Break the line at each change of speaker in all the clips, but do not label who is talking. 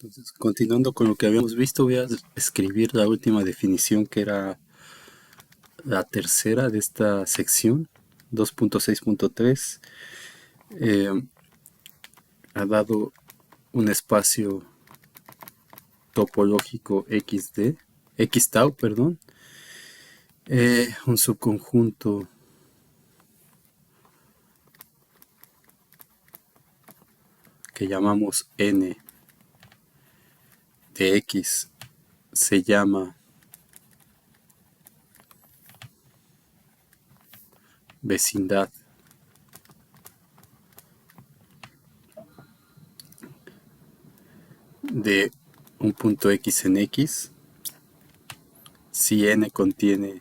Entonces, continuando con lo que habíamos visto, voy a escribir la última definición que era la tercera de esta sección, 2.6.3. Eh, ha dado un espacio topológico XTAU, perdón, un subconjunto que llamamos N de X se llama vecindad de un punto X en X si N contiene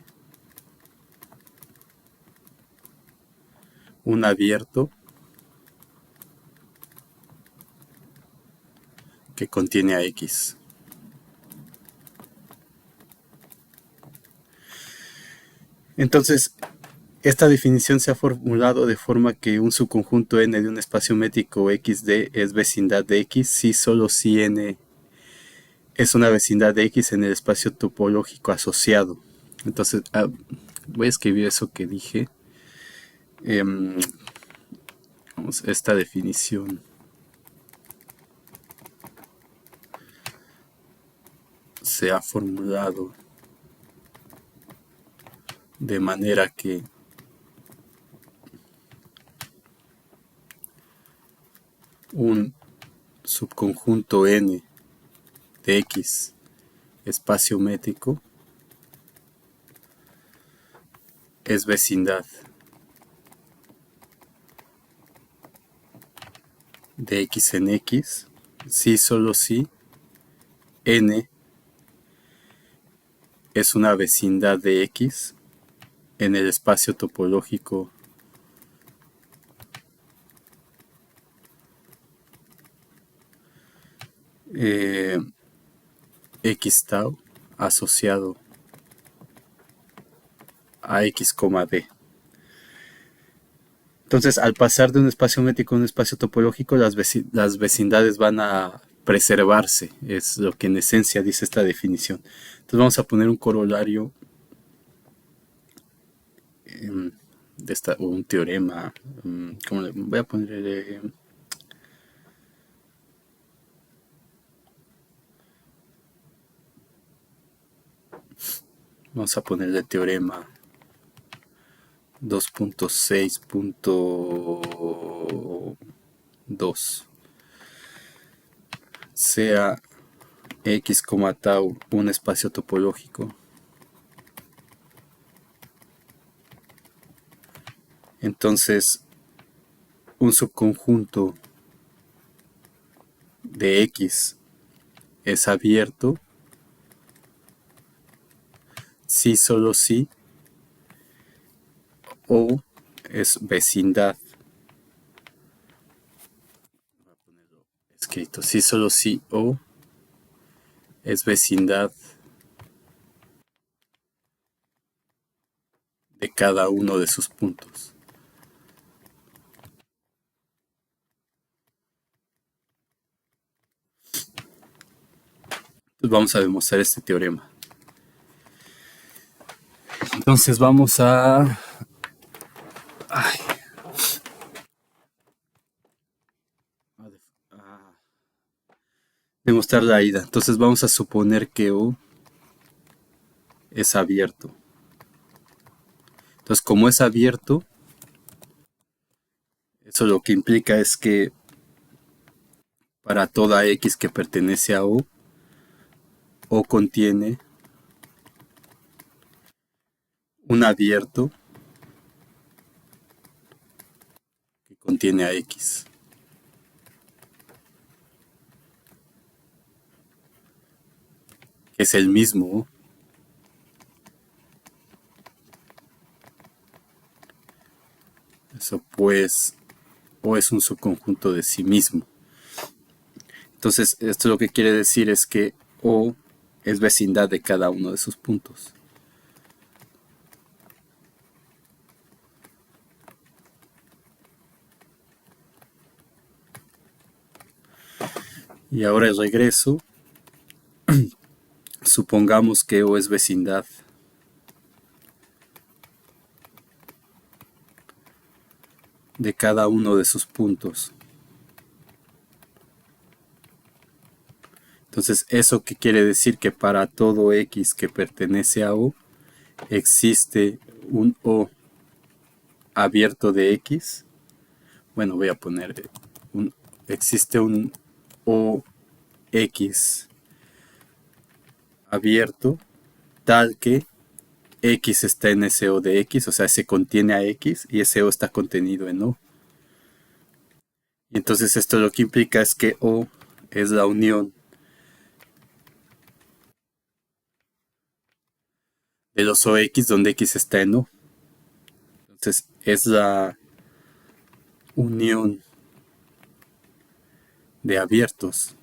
un abierto que contiene a X. Entonces, esta definición se ha formulado de forma que un subconjunto N de un espacio métrico XD es vecindad de X si solo si N es una vecindad de X en el espacio topológico asociado. Entonces, voy a escribir eso que dije. Esta definición se ha formulado de manera que un subconjunto N de X espacio métrico es vecindad de X en X si solo si N es una vecindad de X en el espacio topológico X tau asociado a X, D. Entonces, al pasar de un espacio métrico a un espacio topológico, las vecindades van a preservarse, es lo que en esencia dice esta definición. Entonces vamos a poner un corolario de o un teorema, ¿cómo le voy a poner? Vamos a ponerle teorema 2.6.2 sea X, tau un espacio topológico. Entonces, un subconjunto de X es abierto si solo si O es vecindad. Voy a ponerlo escrito. Si solo si O es vecindad de cada uno de sus puntos. Pues vamos a demostrar este teorema. Entonces vamos a... demostrar la ida. Entonces vamos a suponer que O es abierto. Entonces, como es abierto, eso lo que implica es que para toda X que pertenece a O contiene un abierto que contiene a X. Que es el mismo O. Eso pues, O es un subconjunto de sí mismo. Entonces, esto lo que quiere decir es que O es vecindad de cada uno de sus puntos. Y ahora el regreso, supongamos que O es vecindad de cada uno de sus puntos. Entonces, ¿eso qué quiere decir? Que para todo X que pertenece a O, existe un O abierto de X. Bueno, voy a poner existe un O X abierto tal que X está en ese O de X, o sea, se contiene a X y ese O está contenido en O. Y entonces esto lo que implica es que O es la unión de los OX donde X está en O. Entonces es la unión de abiertos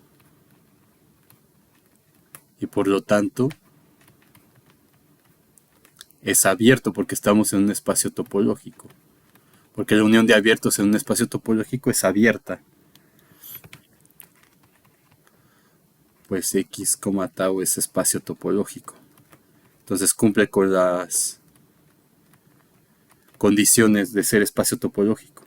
y por lo tanto es abierto porque estamos en un espacio topológico. Porque la unión de abiertos en un espacio topológico es abierta. Pues X, tau es espacio topológico. Entonces cumple con las condiciones de ser espacio topológico.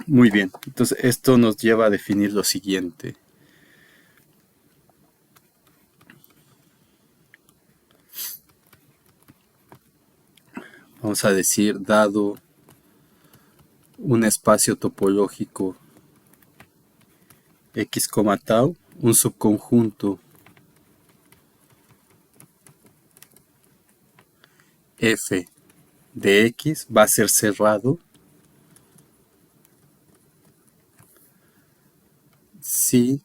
Muy bien, entonces esto nos lleva a definir lo siguiente. Vamos a decir, dado un espacio topológico X, tau, un subconjunto F de X va a ser cerrado si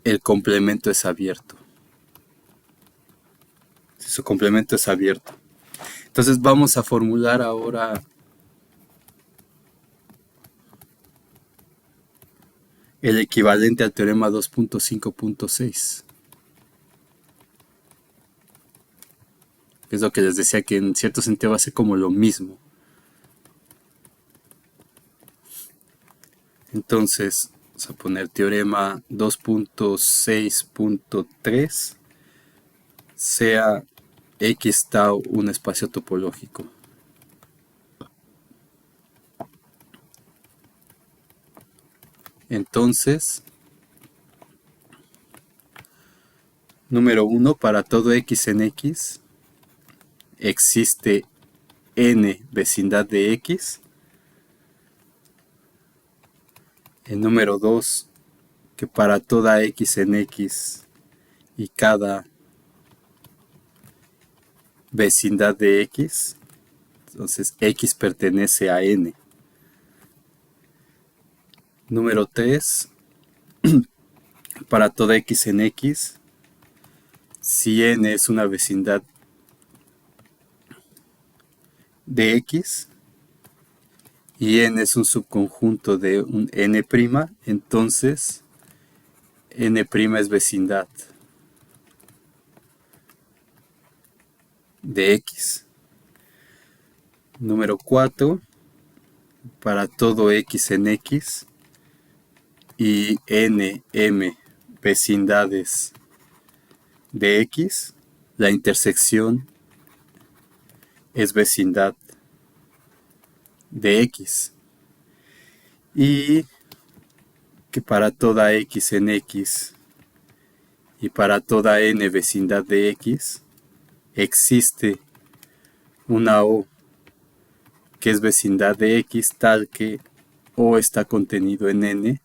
el complemento es abierto. Si su complemento es abierto. Entonces vamos a formular ahora el equivalente al teorema 2.5.6. Es lo que les decía que en cierto sentido va a ser como lo mismo. Entonces, vamos a poner teorema 2.6.3 sea X tau un espacio topológico. Entonces, número 1, para todo X en X, existe N vecindad de X. El número 2, que para toda X en X y cada vecindad de X, entonces X pertenece a N. Número 3, para toda X en X, si N es una vecindad de X y N es un subconjunto de un N', entonces N' es vecindad de X. Número 4, para todo X en X y N, M vecindades de X, la intersección es vecindad de X. Y que para toda X en X y para toda N vecindad de X existe una O que es vecindad de X tal que O está contenido en N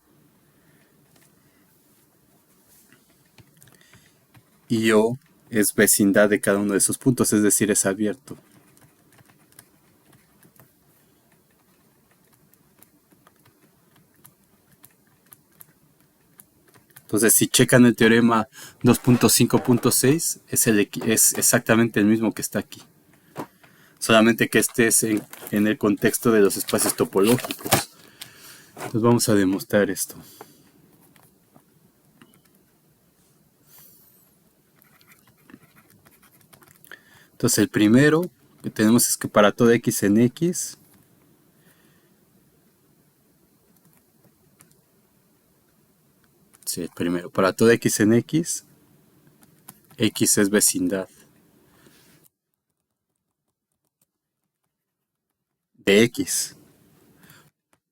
y O es vecindad de cada uno de esos puntos, es decir, es abierto. Entonces, si checan el teorema 2.5.6, es exactamente el mismo que está aquí. Solamente que este es en el contexto de los espacios topológicos. Entonces vamos a demostrar esto. Entonces el primero que tenemos es que para todo X en X, Sí, el primero. Para toda x en x, x es vecindad de x.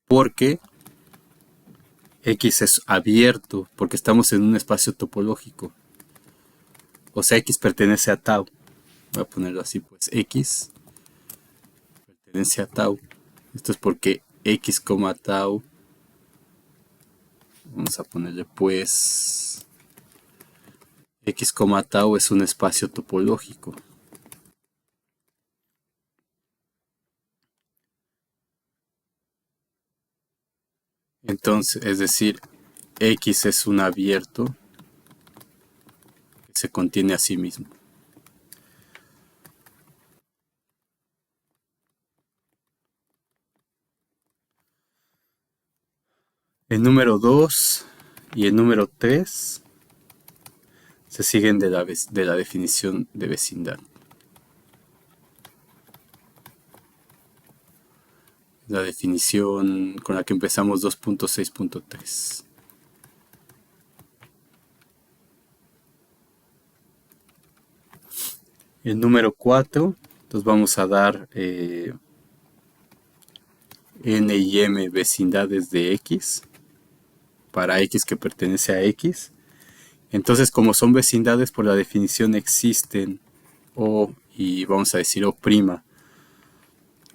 Porque x es abierto, porque estamos en un espacio topológico. O sea, x pertenece a tau. Voy a ponerlo así, pues x pertenece a tau. Esto es porque x, tau. Vamos a ponerle pues x, tau es un espacio topológico. Entonces, es decir, x es un abierto que se contiene a sí mismo. El número 2 y el número 3 se siguen de la definición de vecindad. La definición con la que empezamos 2.6.3. El número 4, entonces vamos a dar n y m vecindades de x para x que pertenece a x. Entonces, como son vecindades, por la definición existen o, y vamos a decir o',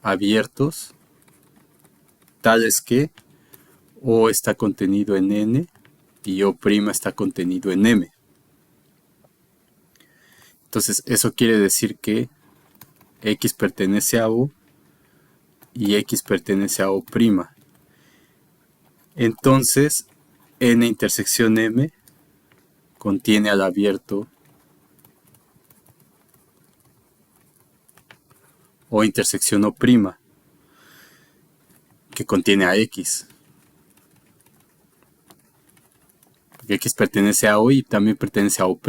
abiertos, tales que o está contenido en n y o' está contenido en m. Entonces, eso quiere decir que x pertenece a o y x pertenece a o'. Entonces, n intersección m contiene al abierto o intersección o', que contiene a x. Porque x pertenece a o y también pertenece a o'.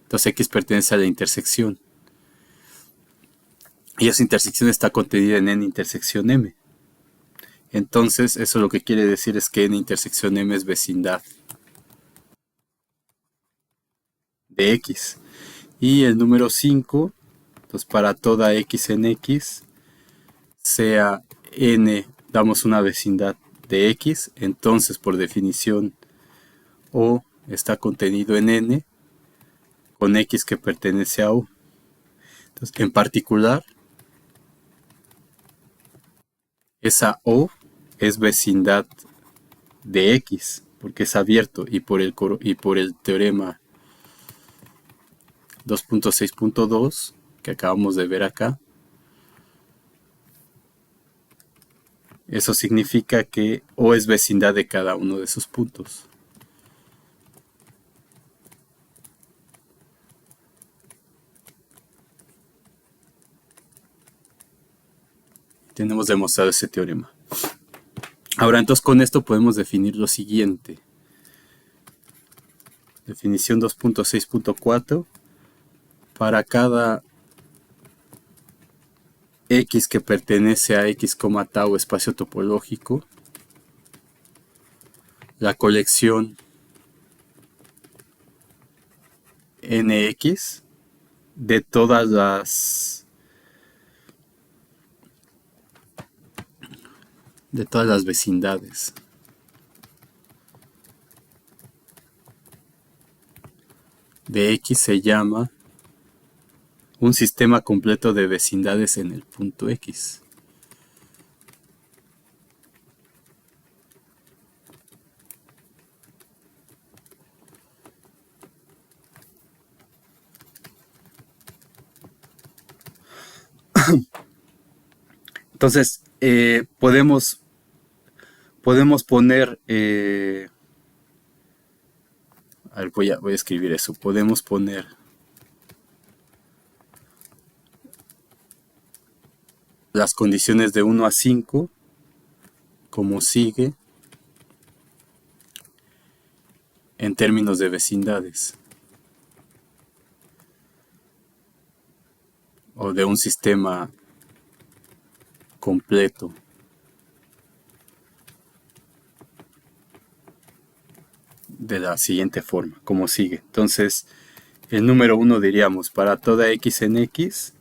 Entonces x pertenece a la intersección. Y esa intersección está contenida en n intersección m. Entonces, eso lo que quiere decir es que n intersección m es vecindad de x. Y el número 5, entonces para toda x en x, sea n, damos una vecindad de x, entonces por definición o está contenido en n con x que pertenece a o. Entonces, en particular, esa o es vecindad de x, porque es abierto y por el teorema 2.6.2 que acabamos de ver acá, eso significa que o es vecindad de cada uno de esos puntos. Tenemos demostrado ese teorema. Ahora, entonces con esto podemos definir lo siguiente. Definición 2.6.4. Para cada x que pertenece a x, tau espacio topológico, la colección nx de todas las vecindades de x se llama un sistema completo de vecindades en el punto x. Entonces, podemos poner, a ver, voy a escribir eso, podemos poner las condiciones de 1 a 5 como sigue en términos de vecindades o de un sistema completo de la siguiente forma, como sigue. Entonces, el número 1 diríamos, para toda x en x,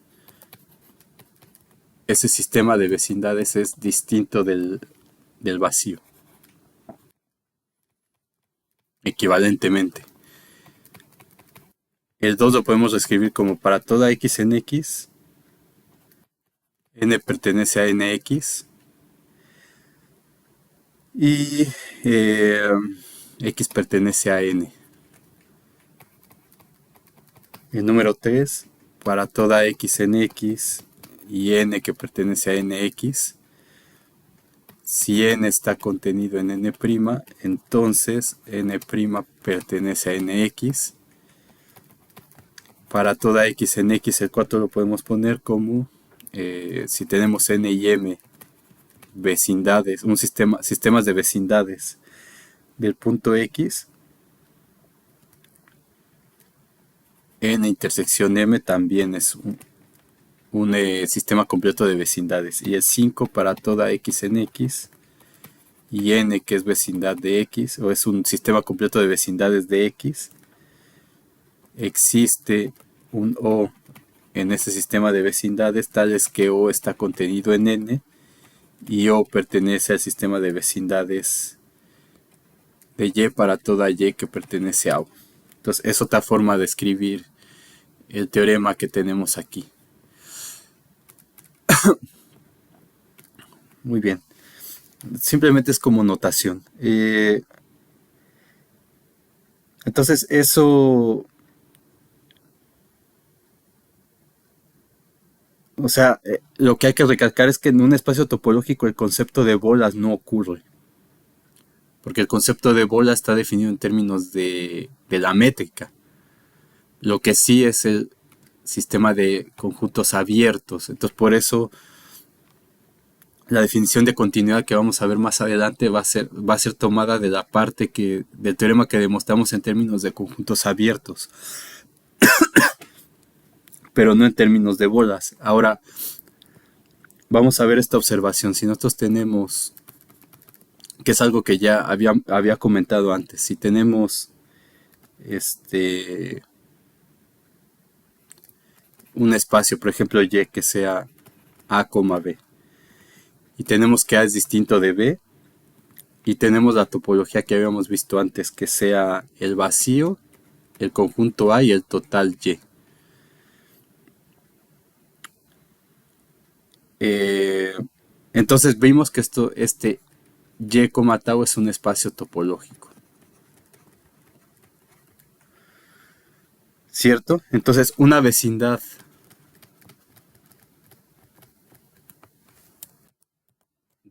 ese sistema de vecindades es distinto del vacío, equivalentemente. El 2 lo podemos escribir como para toda x en x, n pertenece a nx, y x pertenece a n. El número 3, para toda x en x y n que pertenece a nx, si n está contenido en n', entonces n' pertenece a nx. Para toda x en x, el 4 lo podemos poner como, si tenemos n y m vecindades, sistemas de vecindades del punto x, n intersección m también es un sistema completo de vecindades. Y el 5 para toda x en x y n que es vecindad de x, o es un sistema completo de vecindades de x, existe un O en ese sistema de vecindades tales que O está contenido en n y O pertenece al sistema de vecindades de Y para toda Y que pertenece a O. Entonces es otra forma de escribir el teorema que tenemos aquí. Muy bien. Simplemente es como notación. Entonces eso, o sea, lo que hay que recalcar es que en un espacio topológico el concepto de bolas no ocurre. Porque el concepto de bola está definido en términos de la métrica. Lo que sí es el sistema de conjuntos abiertos. Entonces por eso la definición de continuidad que vamos a ver más adelante va a ser tomada de la parte del teorema que demostramos en términos de conjuntos abiertos, pero no en términos de bolas. Ahora vamos a ver esta observación. Si nosotros tenemos, que es algo que ya había comentado antes, si tenemos un espacio, por ejemplo Y, que sea A, B, y tenemos que A es distinto de B, y tenemos la topología que habíamos visto antes, que sea el vacío, el conjunto A y el total Y. Entonces vimos que este Y, tau es un espacio topológico. ¿Cierto? Entonces una vecindad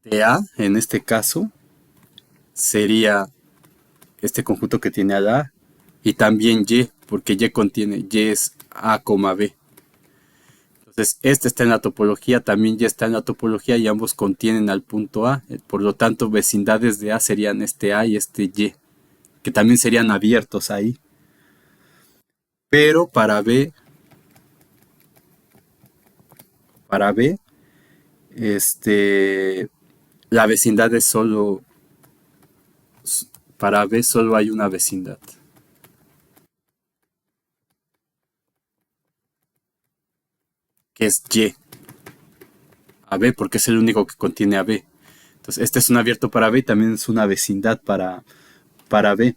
de A, en este caso, sería este conjunto que tiene a la A, y también Y, porque Y es A, B. Entonces, este está en la topología, también Y está en la topología y ambos contienen al punto A. Por lo tanto, vecindades de A serían este A y este Y, que también serían abiertos ahí. Pero para B, la vecindad es solo, para B solo hay una vecindad, que es Y. A B, porque es el único que contiene a B. Entonces, este es un abierto para B y también es una vecindad para B.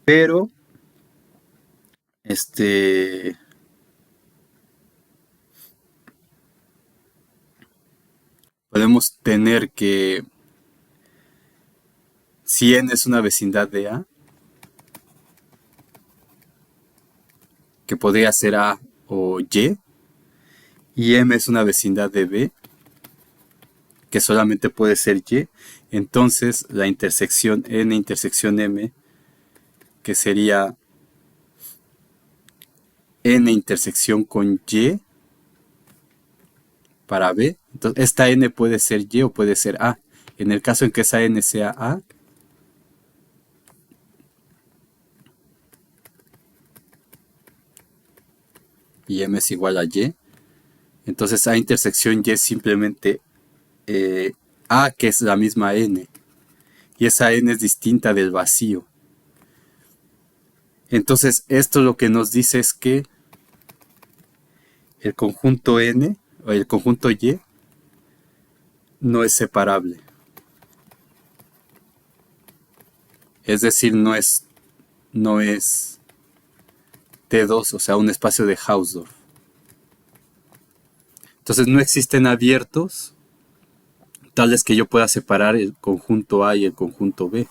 Pero, podemos tener que si n es una vecindad de A, que podría ser A o y M es una vecindad de B, que solamente puede ser Y, entonces la intersección N intersección M, que sería N intersección con Y para B, entonces esta N puede ser Y o puede ser A. En el caso en que esa N sea A, y M es igual a Y, entonces A intersección Y es simplemente A, que es la misma N, y esa N es distinta del vacío. Entonces, esto lo que nos dice es que el conjunto N o el conjunto Y no es separable. Es decir, no es T2, o sea, un espacio de Hausdorff. Entonces no existen abiertos tales que yo pueda separar el conjunto A y el conjunto B.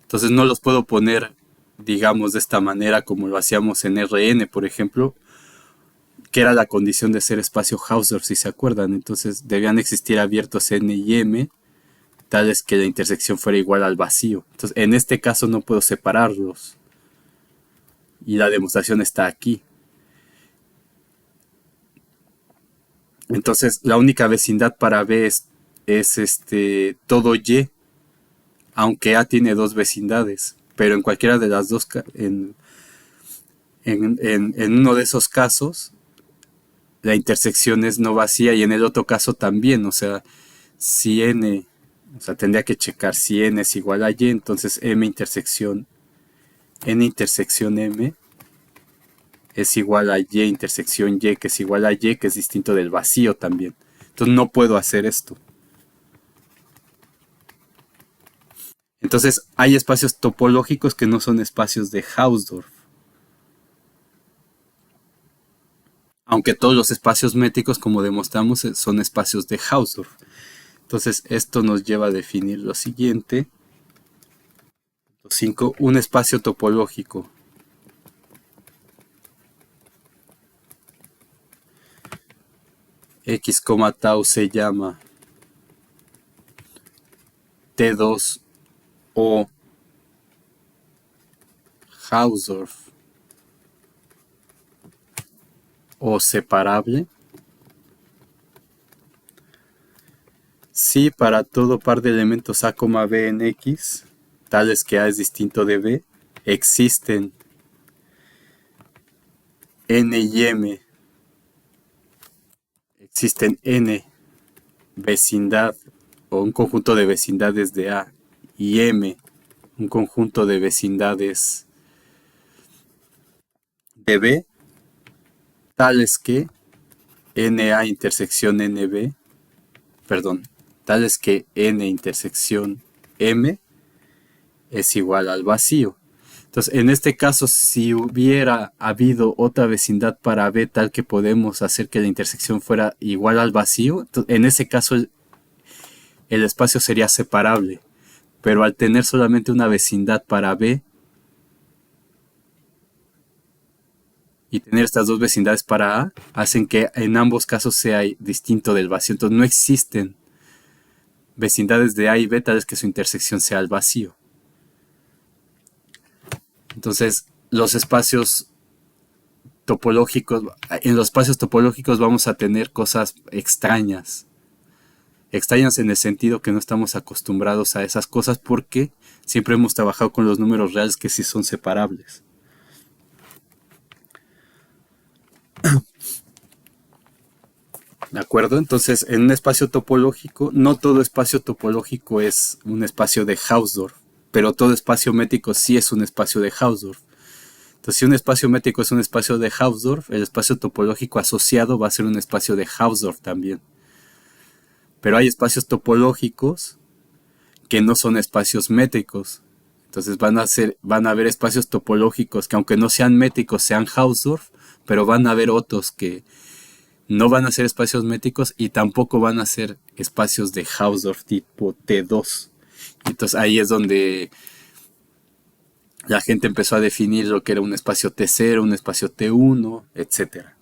Entonces no los puedo poner, digamos, de esta manera como lo hacíamos en Rn, por ejemplo, que era la condición de ser espacio Hausdorff, si se acuerdan. Entonces debían existir abiertos N y M, tales que la intersección fuera igual al vacío. Entonces en este caso no puedo separarlos. Y la demostración está aquí. Entonces la única vecindad para B es todo Y, aunque A tiene dos vecindades. Pero en cualquiera de las dos, en uno de esos casos, la intersección es no vacía y en el otro caso también. O sea, si N, o sea, tendría que checar si N es igual a Y, entonces N intersección M es igual a Y intersección Y, que es igual a Y, que es distinto del vacío también. Entonces no puedo hacer esto. Entonces hay espacios topológicos que no son espacios de Hausdorff. Aunque todos los espacios métricos, como demostramos, son espacios de Hausdorff. Entonces esto nos lleva a definir lo siguiente. 5. Un espacio topológico. X, tau se llama T2 o Hausdorff o separable si para todo par de elementos A, B en X, tales que A es distinto de B, existen N y M, existen N vecindad o un conjunto de vecindades de A y M, un conjunto de vecindades de B, tales que NA intersección NB, perdón, tales que N intersección M es igual al vacío. Entonces, en este caso, si hubiera habido otra vecindad para B tal que podemos hacer que la intersección fuera igual al vacío, en ese caso el espacio sería separable. Pero al tener solamente una vecindad para B y tener estas dos vecindades para A, hacen que en ambos casos sea distinto del vacío. Entonces no existen vecindades de A y B tales que su intersección sea el vacío. Entonces los espacios topológicos, en los espacios topológicos vamos a tener cosas extrañas. Extrañas en el sentido que no estamos acostumbrados a esas cosas porque siempre hemos trabajado con los números reales que sí son separables. ¿De acuerdo? Entonces, en un espacio topológico, no todo espacio topológico es un espacio de Hausdorff, pero todo espacio métrico sí es un espacio de Hausdorff. Entonces, si un espacio métrico es un espacio de Hausdorff, el espacio topológico asociado va a ser un espacio de Hausdorff también. Pero hay espacios topológicos que no son espacios métricos. Entonces van a haber espacios topológicos que aunque no sean métricos sean Hausdorff, pero van a haber otros que no van a ser espacios métricos y tampoco van a ser espacios de Hausdorff tipo T2. Entonces ahí es donde la gente empezó a definir lo que era un espacio T0, un espacio T1, etcétera,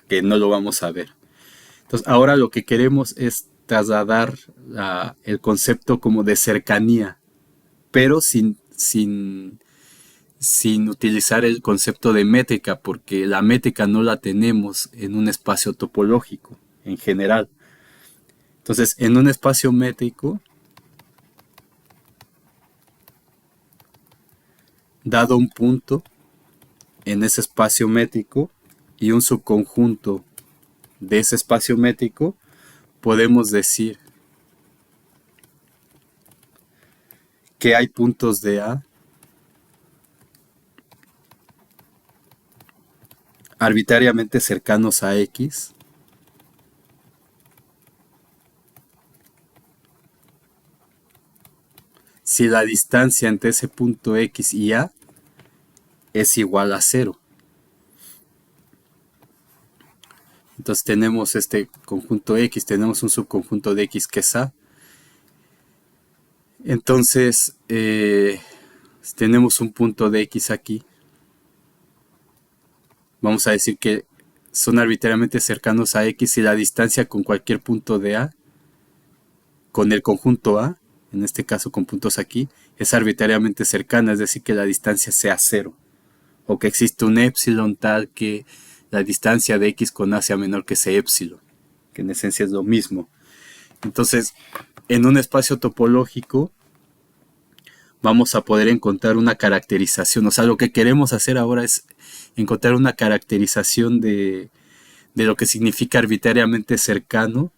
que no lo vamos a ver. Entonces ahora lo que queremos es trasladar el concepto como de cercanía, pero sin utilizar el concepto de métrica, porque la métrica no la tenemos en un espacio topológico en general. Entonces, en un espacio métrico, dado un punto en ese espacio métrico y un subconjunto de ese espacio métrico, podemos decir que hay puntos de A arbitrariamente cercanos a X, si la distancia entre ese punto X y A es igual a 0. Entonces tenemos este conjunto X, tenemos un subconjunto de X que es A. Entonces tenemos un punto de X aquí. Vamos a decir que son arbitrariamente cercanos a X y la distancia con cualquier punto de A, con el conjunto A, en este caso con puntos aquí, es arbitrariamente cercana, es decir, que la distancia sea 0. O que existe un épsilon tal que la distancia de X con A sea menor que ese épsilon, que en esencia es lo mismo. Entonces, en un espacio topológico vamos a poder encontrar una caracterización. O sea, lo que queremos hacer ahora es encontrar una caracterización de lo que significa arbitrariamente cercano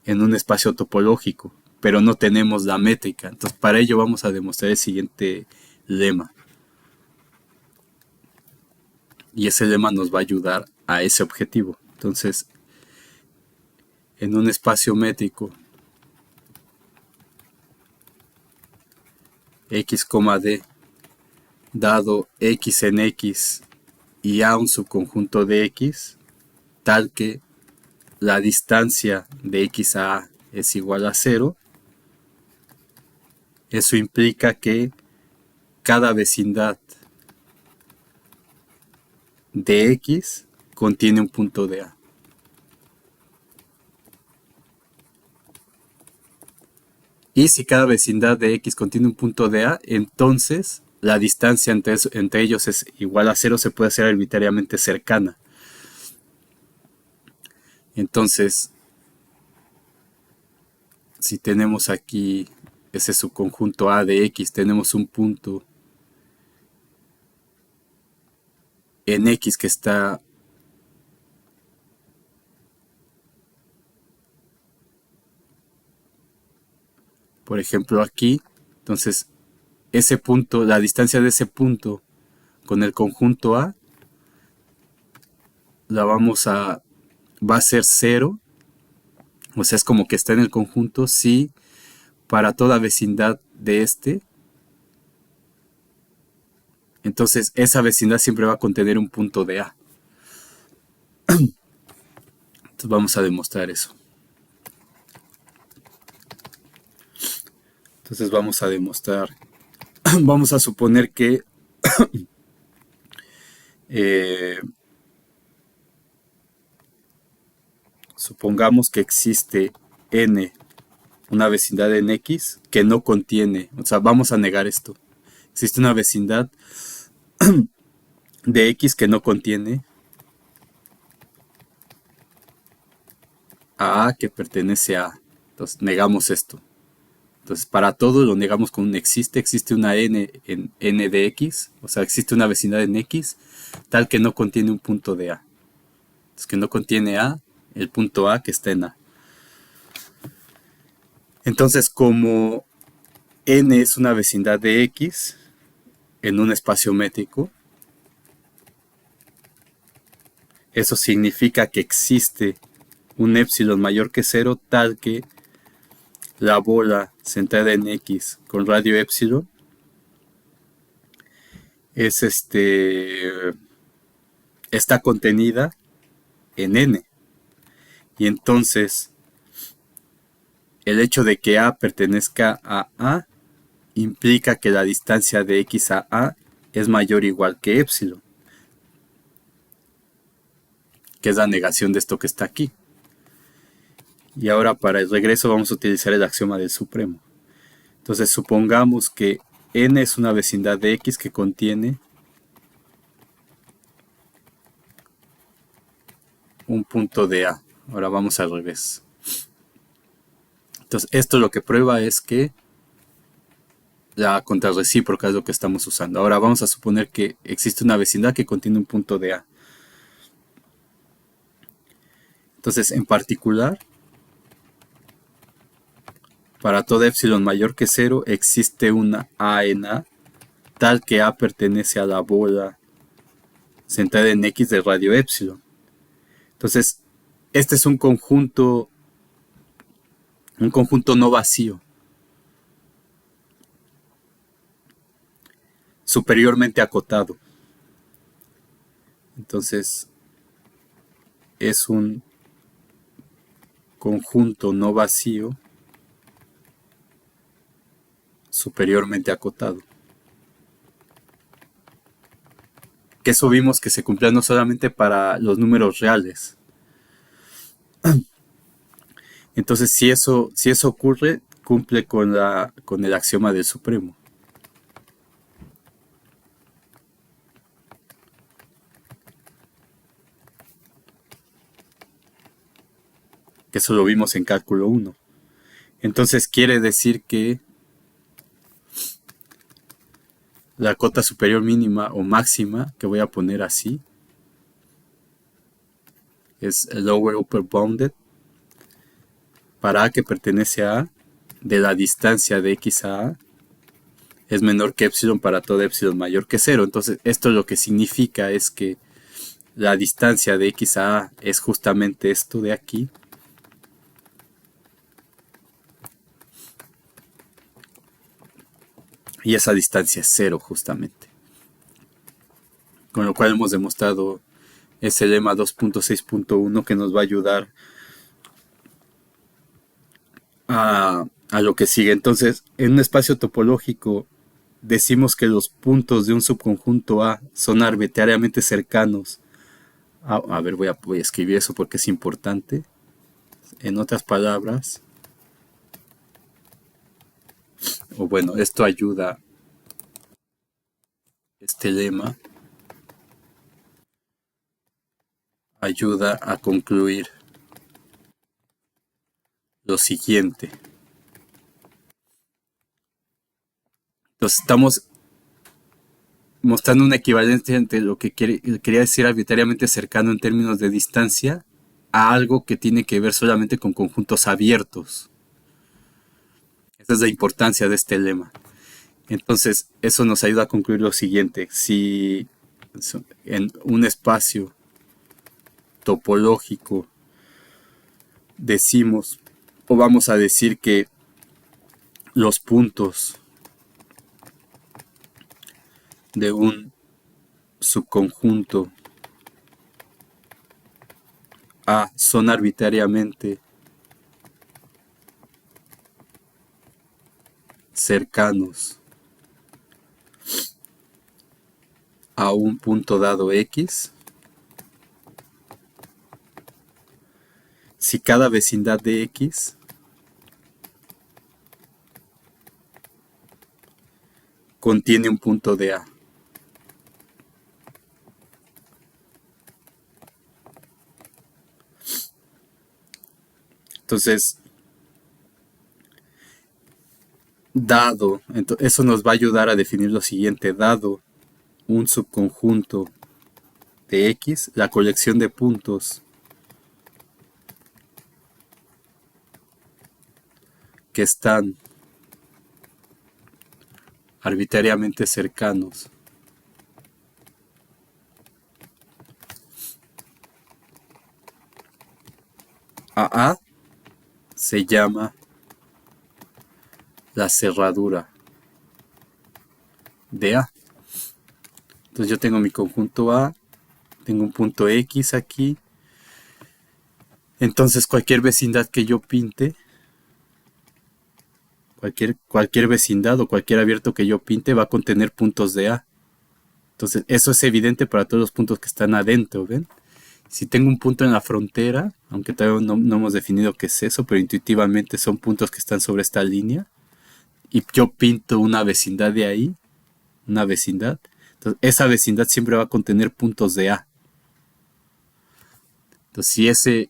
en un espacio topológico, pero no tenemos la métrica. Entonces, para ello vamos a demostrar el siguiente lema. Y ese lema nos va a ayudar a ese objetivo. Entonces, en un espacio métrico X, D, dado X en X y A un subconjunto de X, tal que la distancia de X a A es igual a 0, eso implica que cada vecindad de X contiene un punto de A. Y si cada vecindad de X contiene un punto de A, entonces la distancia entre ellos es igual a 0, se puede hacer arbitrariamente cercana. Entonces, si tenemos aquí ese subconjunto A de X, tenemos un punto en X que está por ejemplo aquí, entonces ese punto, la distancia de ese punto con el conjunto A va a ser 0, o sea, es como que está en el conjunto si para toda vecindad de este, entonces esa vecindad siempre va a contener un punto de A. Entonces vamos a demostrar eso. Entonces vamos a demostrar, vamos a suponer que supongamos que existe n, una vecindad en X que no contiene, o sea, vamos a negar esto. Existe una vecindad de X que no contiene a A que pertenece a A. Entonces negamos esto. Entonces para todo lo negamos con un existe una n en n de X, o sea, existe una vecindad en X tal que no contiene un punto de A. Entonces que no contiene A, el punto A que está en A. Entonces, como n es una vecindad de X en un espacio métrico, eso significa que existe un épsilon mayor que 0 tal que la bola centrada en X con radio épsilon es está contenida en n. Y entonces el hecho de que A pertenezca a A implica que la distancia de X a A es mayor o igual que épsilon, que es la negación de esto que está aquí. Y ahora para el regreso vamos a utilizar el axioma del supremo. Entonces supongamos que n es una vecindad de X que contiene un punto de A. Ahora vamos al revés. Entonces esto lo que prueba es que la contrarrecíproca es lo que estamos usando. Ahora vamos a suponer que existe una vecindad que contiene un punto de A. Entonces, en particular, para toda épsilon mayor que 0 existe una A en A, tal que A pertenece a la bola centrada en X de radio epsilon. Entonces, este es un conjunto no vacío, superiormente acotado. Entonces, es un conjunto no vacío superiormente acotado. Que eso vimos que se cumplía no solamente para los números reales. Entonces, si eso ocurre, cumple con el axioma del supremo. Que eso lo vimos en cálculo 1. Entonces quiere decir que la cota superior mínima o máxima, que voy a poner así, es lower upper bounded para A que pertenece a A, de la distancia de X a A, es menor que epsilon para todo epsilon mayor que 0. Entonces esto lo que significa es que la distancia de X a A es justamente esto de aquí. Y esa distancia es 0 justamente. Con lo cual hemos demostrado ese lema 2.6.1 que nos va a ayudar a lo que sigue. Entonces, en un espacio topológico decimos que los puntos de un subconjunto A son arbitrariamente cercanos. A ver, voy a escribir eso porque es importante. En otras palabras, o bueno, esto ayuda, este lema ayuda a concluir lo siguiente. Entonces estamos mostrando una equivalencia entre lo que quería decir arbitrariamente cercano en términos de distancia a algo que tiene que ver solamente con conjuntos abiertos. Esa es la importancia de este lema. Entonces, eso nos ayuda a concluir lo siguiente. Si en un espacio topológico decimos o vamos a decir que los puntos de un subconjunto A son arbitrariamente cercanos a un punto dado X, si cada vecindad de X contiene un punto de A. Entonces, dado, eso nos va a ayudar a definir lo siguiente. Dado un subconjunto de X, la colección de puntos que están arbitrariamente cercanos a A se llama la cerradura de A. Entonces yo tengo mi conjunto A, tengo un punto X aquí. Entonces cualquier vecindad que yo pinte, cualquier vecindad o cualquier abierto que yo pinte va a contener puntos de A. Entonces eso es evidente para todos los puntos que están adentro, ¿ven? Si tengo un punto en la frontera, aunque todavía no hemos definido qué es eso, pero intuitivamente son puntos que están sobre esta línea, y yo pinto una vecindad de ahí, una vecindad, entonces esa vecindad siempre va a contener puntos de A. Entonces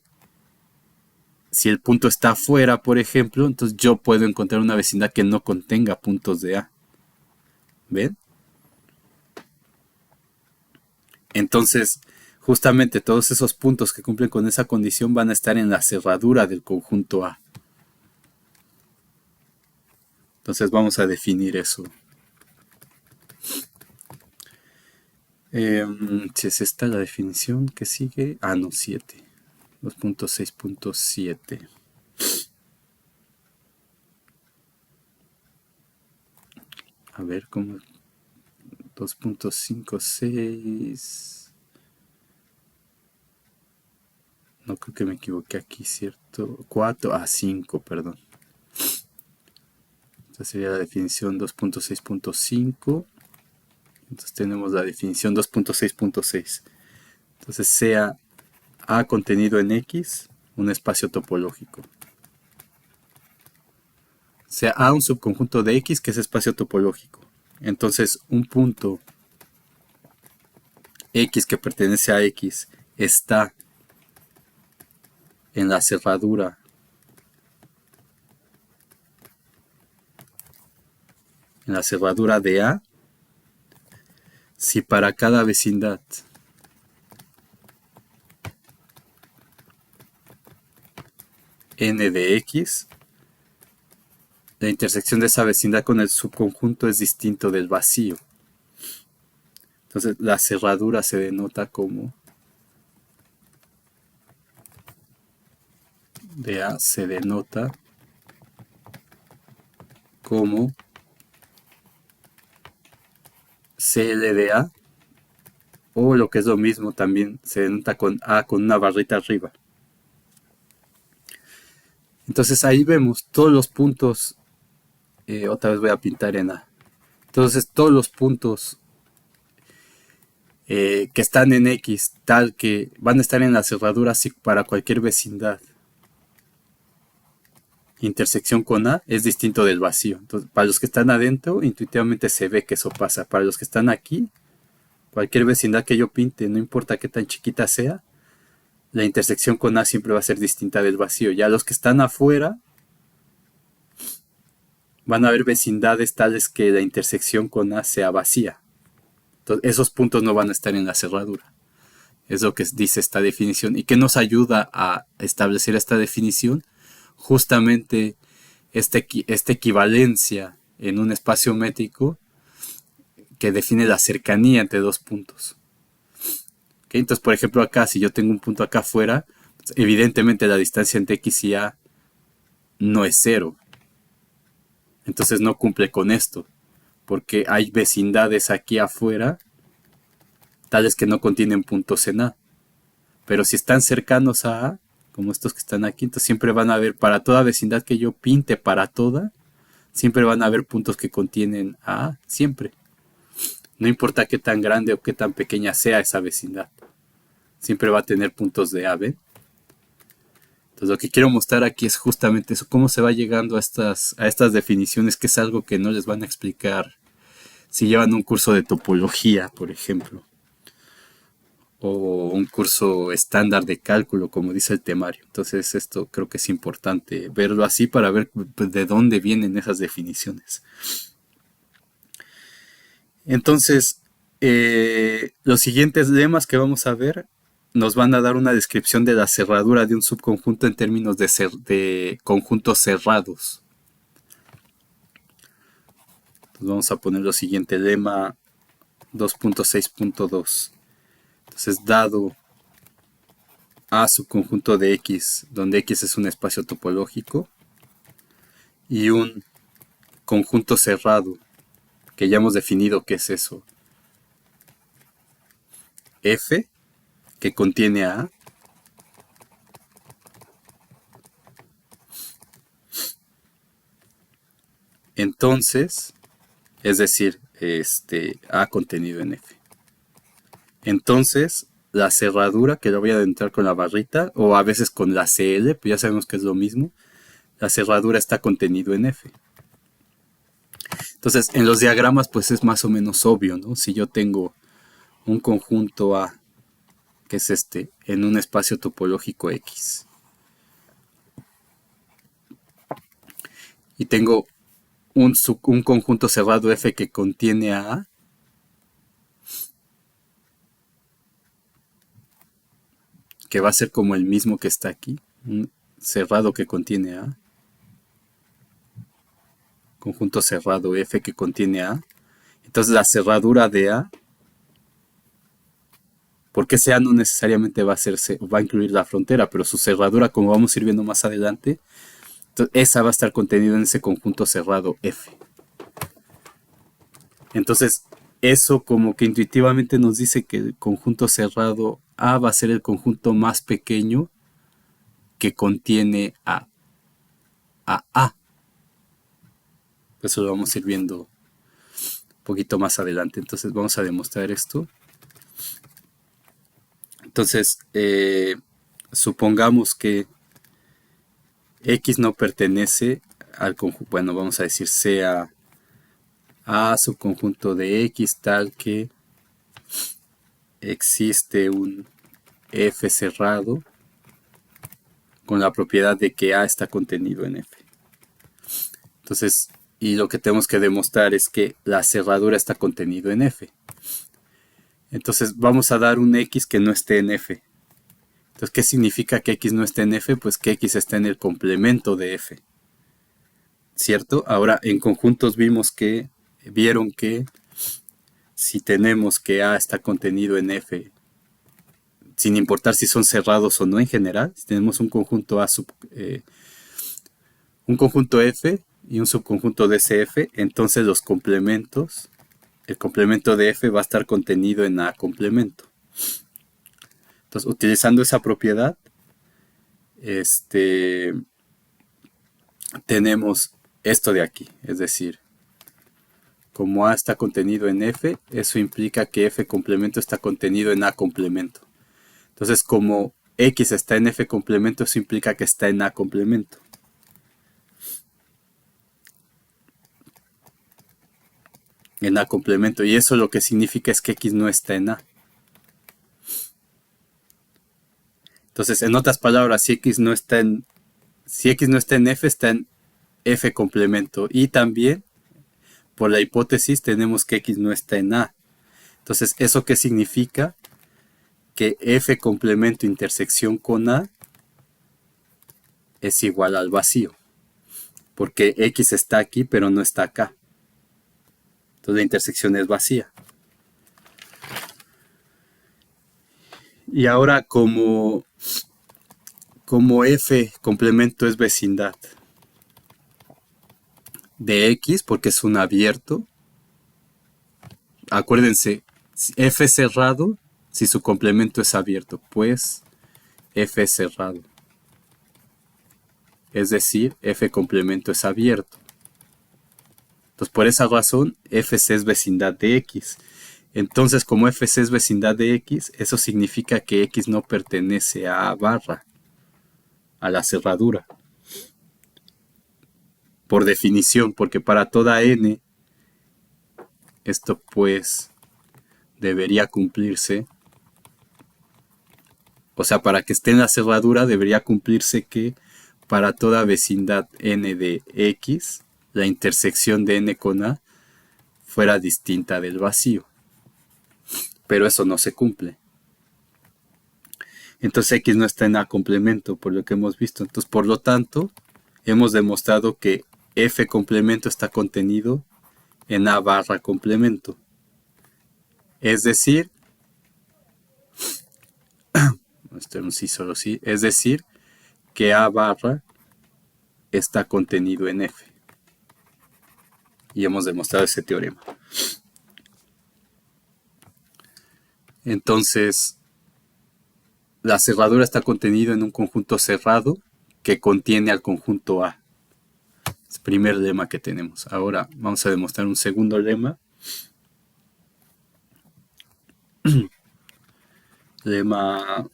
si el punto está afuera, por ejemplo, entonces yo puedo encontrar una vecindad que no contenga puntos de A. ¿Ven? Entonces, justamente todos esos puntos que cumplen con esa condición van a estar en la cerradura del conjunto A. Entonces vamos a definir eso. Si es esta la definición que sigue. Ah, no, 7. 2.6.7. A ver, ¿cómo? 2.56. No creo que me equivoqué aquí, ¿cierto? 4. Ah, 5, perdón. Esta sería la definición 2.6.5. Entonces tenemos la definición 2.6.6. Entonces sea A contenido en X, un espacio topológico. Sea A un subconjunto de X que es espacio topológico. Entonces un punto X que pertenece a X está en la cerradura de A si para cada vecindad n de X la intersección de esa vecindad con el subconjunto es distinto del vacío. Entonces la cerradura se denota como de A se denota como CL de A, o lo que es lo mismo también se denota con A con una barrita arriba. Entonces ahí vemos todos los puntos, otra vez voy a pintar en A. Entonces todos los puntos que están en X, tal que van a estar en la cerradura para cualquier vecindad. Intersección con A es distinto del vacío. Entonces, para los que están adentro, intuitivamente se ve que eso pasa. Para los que están aquí, cualquier vecindad que yo pinte, no importa qué tan chiquita sea, la intersección con A siempre va a ser distinta del vacío. Ya los que están afuera, van a haber vecindades tales que la intersección con A sea vacía. Entonces, esos puntos no van a estar en la cerradura. Es lo que dice esta definición. ¿Y qué nos ayuda a establecer esta definición? Justamente esta equivalencia en un espacio métrico que define la cercanía entre dos puntos. ¿Okay? Entonces, por ejemplo, acá, si yo tengo un punto acá afuera, evidentemente la distancia entre X y A no es cero. Entonces no cumple con esto, porque hay vecindades aquí afuera, tales que no contienen puntos en A. Pero si están cercanos a A, como estos que están aquí, entonces siempre van a haber, para toda vecindad que yo pinte, para toda, siempre van a haber puntos que contienen A, siempre. No importa qué tan grande o qué tan pequeña sea esa vecindad. Siempre va a tener puntos de A, ¿ven? Entonces lo que quiero mostrar aquí es justamente eso, cómo se va llegando a estas definiciones, que es algo que no les van a explicar si llevan un curso de topología, por ejemplo, o un curso estándar de cálculo, como dice el temario. Entonces esto creo que es importante verlo así para ver de dónde vienen esas definiciones. Entonces, los siguientes lemas que vamos a ver nos van a dar una descripción de la cerradura de un subconjunto en términos de conjuntos cerrados. Entonces vamos a poner lo siguiente, lema 2.6.2. Entonces, dado A subconjunto de X, donde X es un espacio topológico, y un conjunto cerrado, que ya hemos definido qué es eso, F, que contiene a A, entonces, es decir, A contenido en F. Entonces, la cerradura, que lo voy a adentrar con la barrita, o a veces con la CL, pues ya sabemos que es lo mismo, la cerradura está contenido en F. Entonces, en los diagramas, pues es más o menos obvio, ¿no? Si yo tengo un conjunto A, que es en un espacio topológico X, y tengo un conjunto cerrado F que contiene a A, que va a ser como el mismo que está aquí, un cerrado que contiene A, conjunto cerrado F que contiene A. Entonces la cerradura de A porque ese A no necesariamente va a incluir la frontera, pero su cerradura, como vamos a ir viendo más adelante, entonces esa va a estar contenida en ese conjunto cerrado F. Entonces, eso como que intuitivamente nos dice que el conjunto cerrado A va a ser el conjunto más pequeño que contiene A. Eso lo vamos a ir viendo un poquito más adelante. Entonces vamos a demostrar esto. Entonces, supongamos que X no pertenece al conjunto, bueno, vamos a decir sea A subconjunto de X tal que existe un F cerrado con la propiedad de que A está contenido en F. Entonces, y lo que tenemos que demostrar es que la cerradura está contenido en F. Entonces vamos a dar un X que no esté en F. Entonces, ¿qué significa que X no esté en F? Pues que X está en el complemento de F. ¿Cierto? Ahora, en conjuntos vieron que si tenemos que A está contenido en F, sin importar si son cerrados o no en general, si tenemos un conjunto un conjunto F y un subconjunto de ese F, entonces los complementos, el complemento de F va a estar contenido en A complemento. Entonces, utilizando esa propiedad, tenemos esto de aquí, es decir, como A está contenido en F, eso implica que F complemento está contenido en A complemento. Entonces, como X está en F complemento, eso implica que está en A complemento. En A complemento. Y eso lo que significa es que X no está en A. Entonces, en otras palabras, si X no está en F, está en F complemento. Y también, por la hipótesis, tenemos que X no está en A. Entonces, ¿eso qué significa? Que F complemento intersección con A es igual al vacío. Porque X está aquí, pero no está acá. Entonces la intersección es vacía. Y ahora como F complemento es vecindad de X, porque es un abierto, acuérdense, F cerrado, si su complemento es abierto, pues F es cerrado. Es decir, F complemento es abierto. Entonces, por esa razón, FC es vecindad de X. Entonces, como FC es vecindad de X, eso significa que X no pertenece a A barra, a la cerradura. Por definición, porque para toda N, esto pues debería cumplirse. O sea, para que esté en la cerradura debería cumplirse que para toda vecindad N de X, la intersección de N con A fuera distinta del vacío. Pero eso no se cumple. Entonces X no está en A complemento, por lo que hemos visto. Entonces, por lo tanto, hemos demostrado que F complemento está contenido en A barra complemento. Es decir, esto es un sí solo sí, es decir, que A barra está contenido en F. Y hemos demostrado ese teorema. Entonces, la cerradura está contenida en un conjunto cerrado que contiene al conjunto A. Es el primer lema que tenemos. Ahora vamos a demostrar un segundo lema. Lema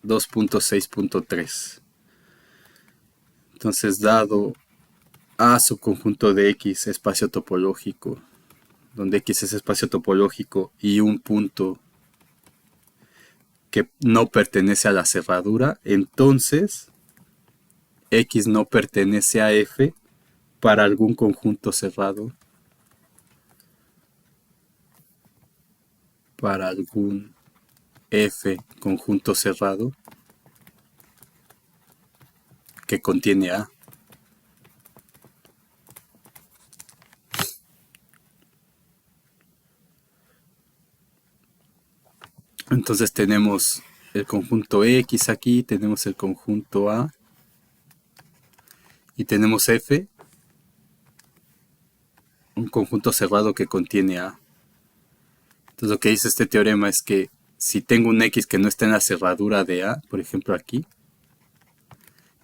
2.6.3. Entonces, dado A subconjunto de X espacio topológico, donde X es espacio topológico y un punto que no pertenece a la cerradura, entonces X no pertenece a F para algún conjunto cerrado, para algún F conjunto cerrado que contiene A. Entonces tenemos el conjunto X aquí, tenemos el conjunto A y tenemos F, un conjunto cerrado que contiene A. Entonces lo que dice este teorema es que si tengo un X que no está en la cerradura de A, por ejemplo aquí,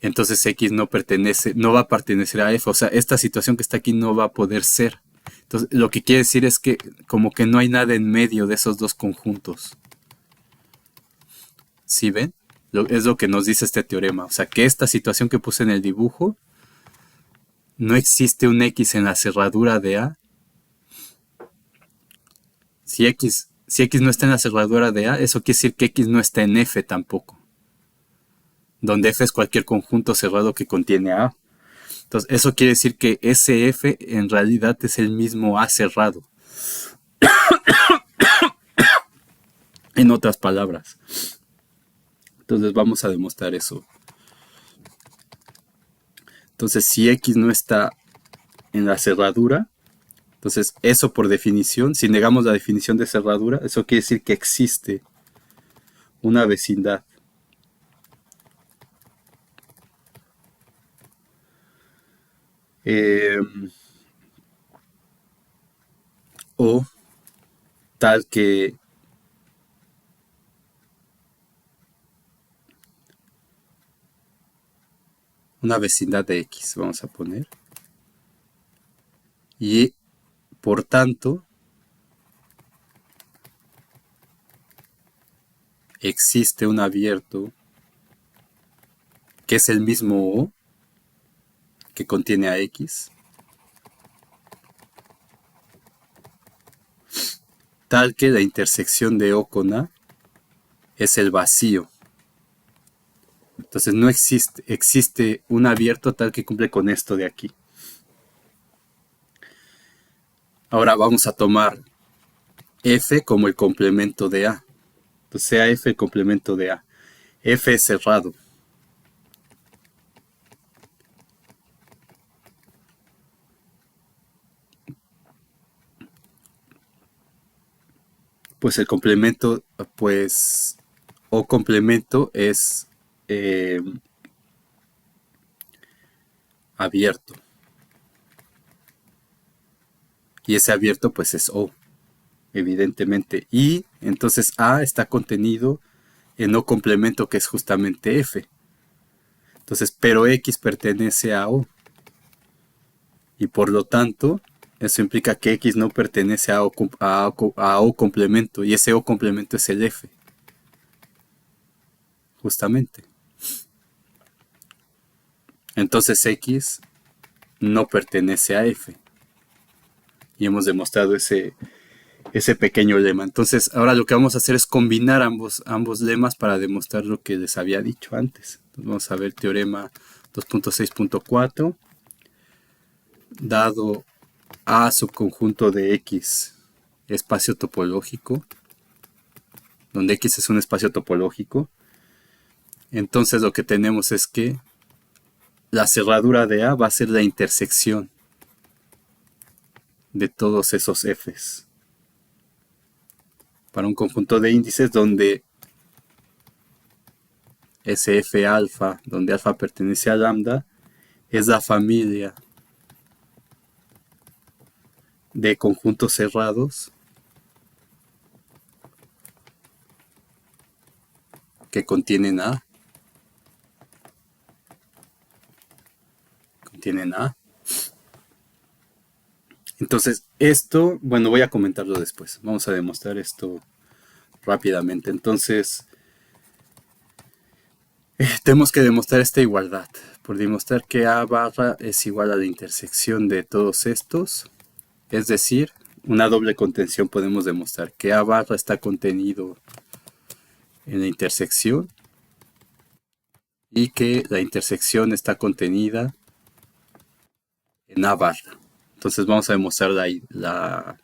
entonces X no va a pertenecer a F. O sea, esta situación que está aquí no va a poder ser. Entonces, lo que quiere decir es que como que no hay nada en medio de esos dos conjuntos. ¿Sí ven? Es lo que nos dice este teorema. O sea, que esta situación que puse en el dibujo, no existe un X en la cerradura de A. Si X no está en la cerradura de A, eso quiere decir que X no está en F tampoco. Donde F es cualquier conjunto cerrado que contiene A. Entonces, eso quiere decir que ese F en realidad es el mismo A cerrado. En otras palabras. Entonces, vamos a demostrar eso. Entonces, si X no está en la cerradura, entonces eso por definición, si negamos la definición de cerradura, eso quiere decir que existe una vecindad. O tal que una vecindad de X, vamos a poner. Y por tanto, existe un abierto que es el mismo O que contiene a X, tal que la intersección de O con A es el vacío. Entonces no existe un abierto tal que cumple con esto de aquí. Ahora vamos a tomar F como el complemento de A. Entonces sea F el complemento de A. F es cerrado. Pues el complemento, pues O complemento es abierto. Y ese abierto pues es O, evidentemente. Y entonces A está contenido en O complemento que es justamente F. Entonces, pero X pertenece a O. Y por lo tanto, eso implica que X no pertenece a O complemento. Y ese O complemento es el F. Justamente. Entonces X no pertenece a F. Y hemos demostrado ese pequeño lema. Entonces, ahora lo que vamos a hacer es combinar ambos lemas para demostrar lo que les había dicho antes. Entonces, vamos a ver teorema 2.6.4. Dado A subconjunto de X espacio topológico, donde X es un espacio topológico, entonces lo que tenemos es que la cerradura de A va a ser la intersección de todos esos Fs para un conjunto de índices donde ese F alfa, donde alfa pertenece a lambda, es la familia de conjuntos cerrados que contienen A. Entonces, esto, bueno, voy a comentarlo después. Vamos a demostrar esto rápidamente. Entonces, tenemos que demostrar esta igualdad. Por demostrar que A barra es igual a la intersección de todos estos. Es decir, una doble contención podemos demostrar que A barra está contenido en la intersección y que la intersección está contenida en A barra. Entonces vamos a demostrar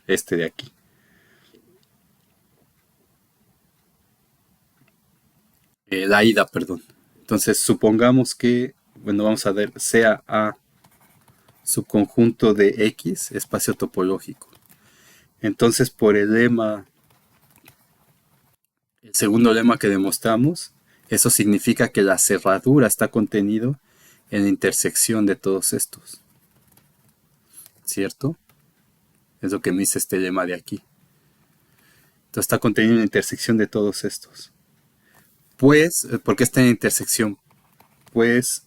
este de aquí. La ida, perdón. Entonces supongamos que, bueno, vamos a ver, sea A subconjunto de X, espacio topológico. Entonces por el lema El segundo lema que demostramos, eso significa que la cerradura está contenido en la intersección de todos estos, ¿cierto? Es lo que me dice este lema de aquí. Entonces está contenido en la intersección de todos estos. Pues, ¿por qué está en la intersección? Pues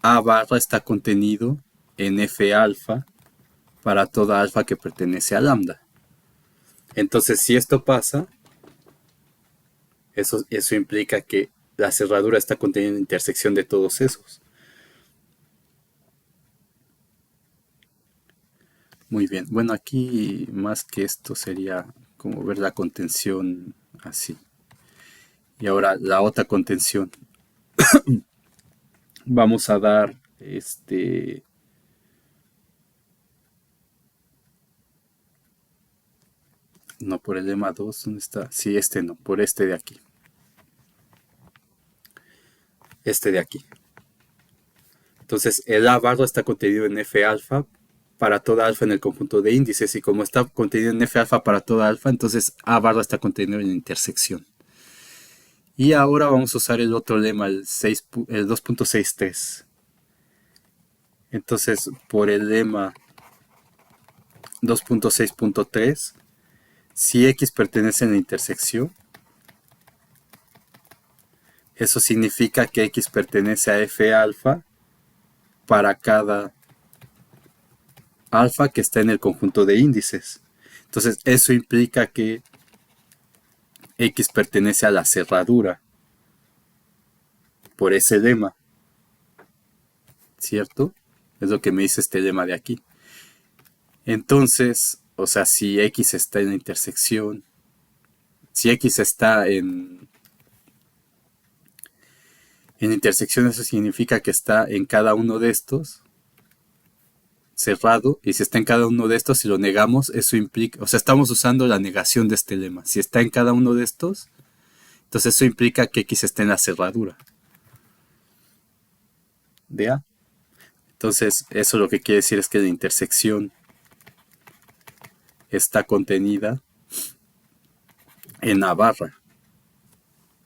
A barra está contenido en F alfa para toda alfa que pertenece a lambda. Entonces, si esto pasa, eso implica que la cerradura está contenida en la intersección de todos esos. Muy bien. Bueno, aquí más que esto sería como ver la contención así. Y ahora la otra contención. Vamos a dar no por el lema 2, ¿dónde está? Sí, este no, por este de aquí. Este de aquí. Entonces, el A barra está contenido en F alfa para toda alfa en el conjunto de índices. Y como está contenido en F alfa para toda alfa, entonces A barra está contenido en la intersección. Y ahora vamos a usar el otro lema, el 2.63. Entonces, por el lema 2.6.3, si X pertenece en la intersección, eso significa que X pertenece a F alfa para cada alfa que está en el conjunto de índices. Entonces, eso implica que X pertenece a la cerradura por ese lema, ¿cierto? Es lo que me dice este lema de aquí. Entonces, o sea, si X está en la intersección, si X está en intersección, eso significa que está en cada uno de estos cerrado, y si está en cada uno de estos, si lo negamos, eso implica, o sea, estamos usando la negación de este lema. Si está en cada uno de estos, entonces eso implica que X está en la cerradura de A. Entonces, eso lo que quiere decir es que la intersección está contenida en A barra.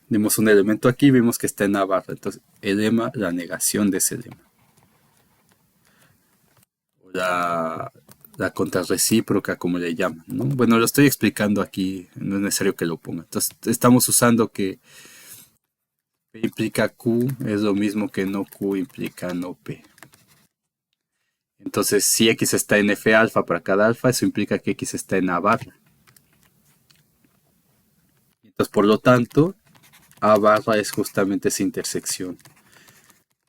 Vimos un elemento aquí, vimos que está en A barra. Entonces, el lema, la negación de ese lema. La contrarrecíproca, como le llaman, ¿no? Bueno, lo estoy explicando aquí, no es necesario que lo ponga. Entonces, estamos usando que P implica Q, es lo mismo que no Q implica no P. Entonces, si X está en F alfa para cada alfa, eso implica que X está en A barra. Entonces, por lo tanto, A barra es justamente esa intersección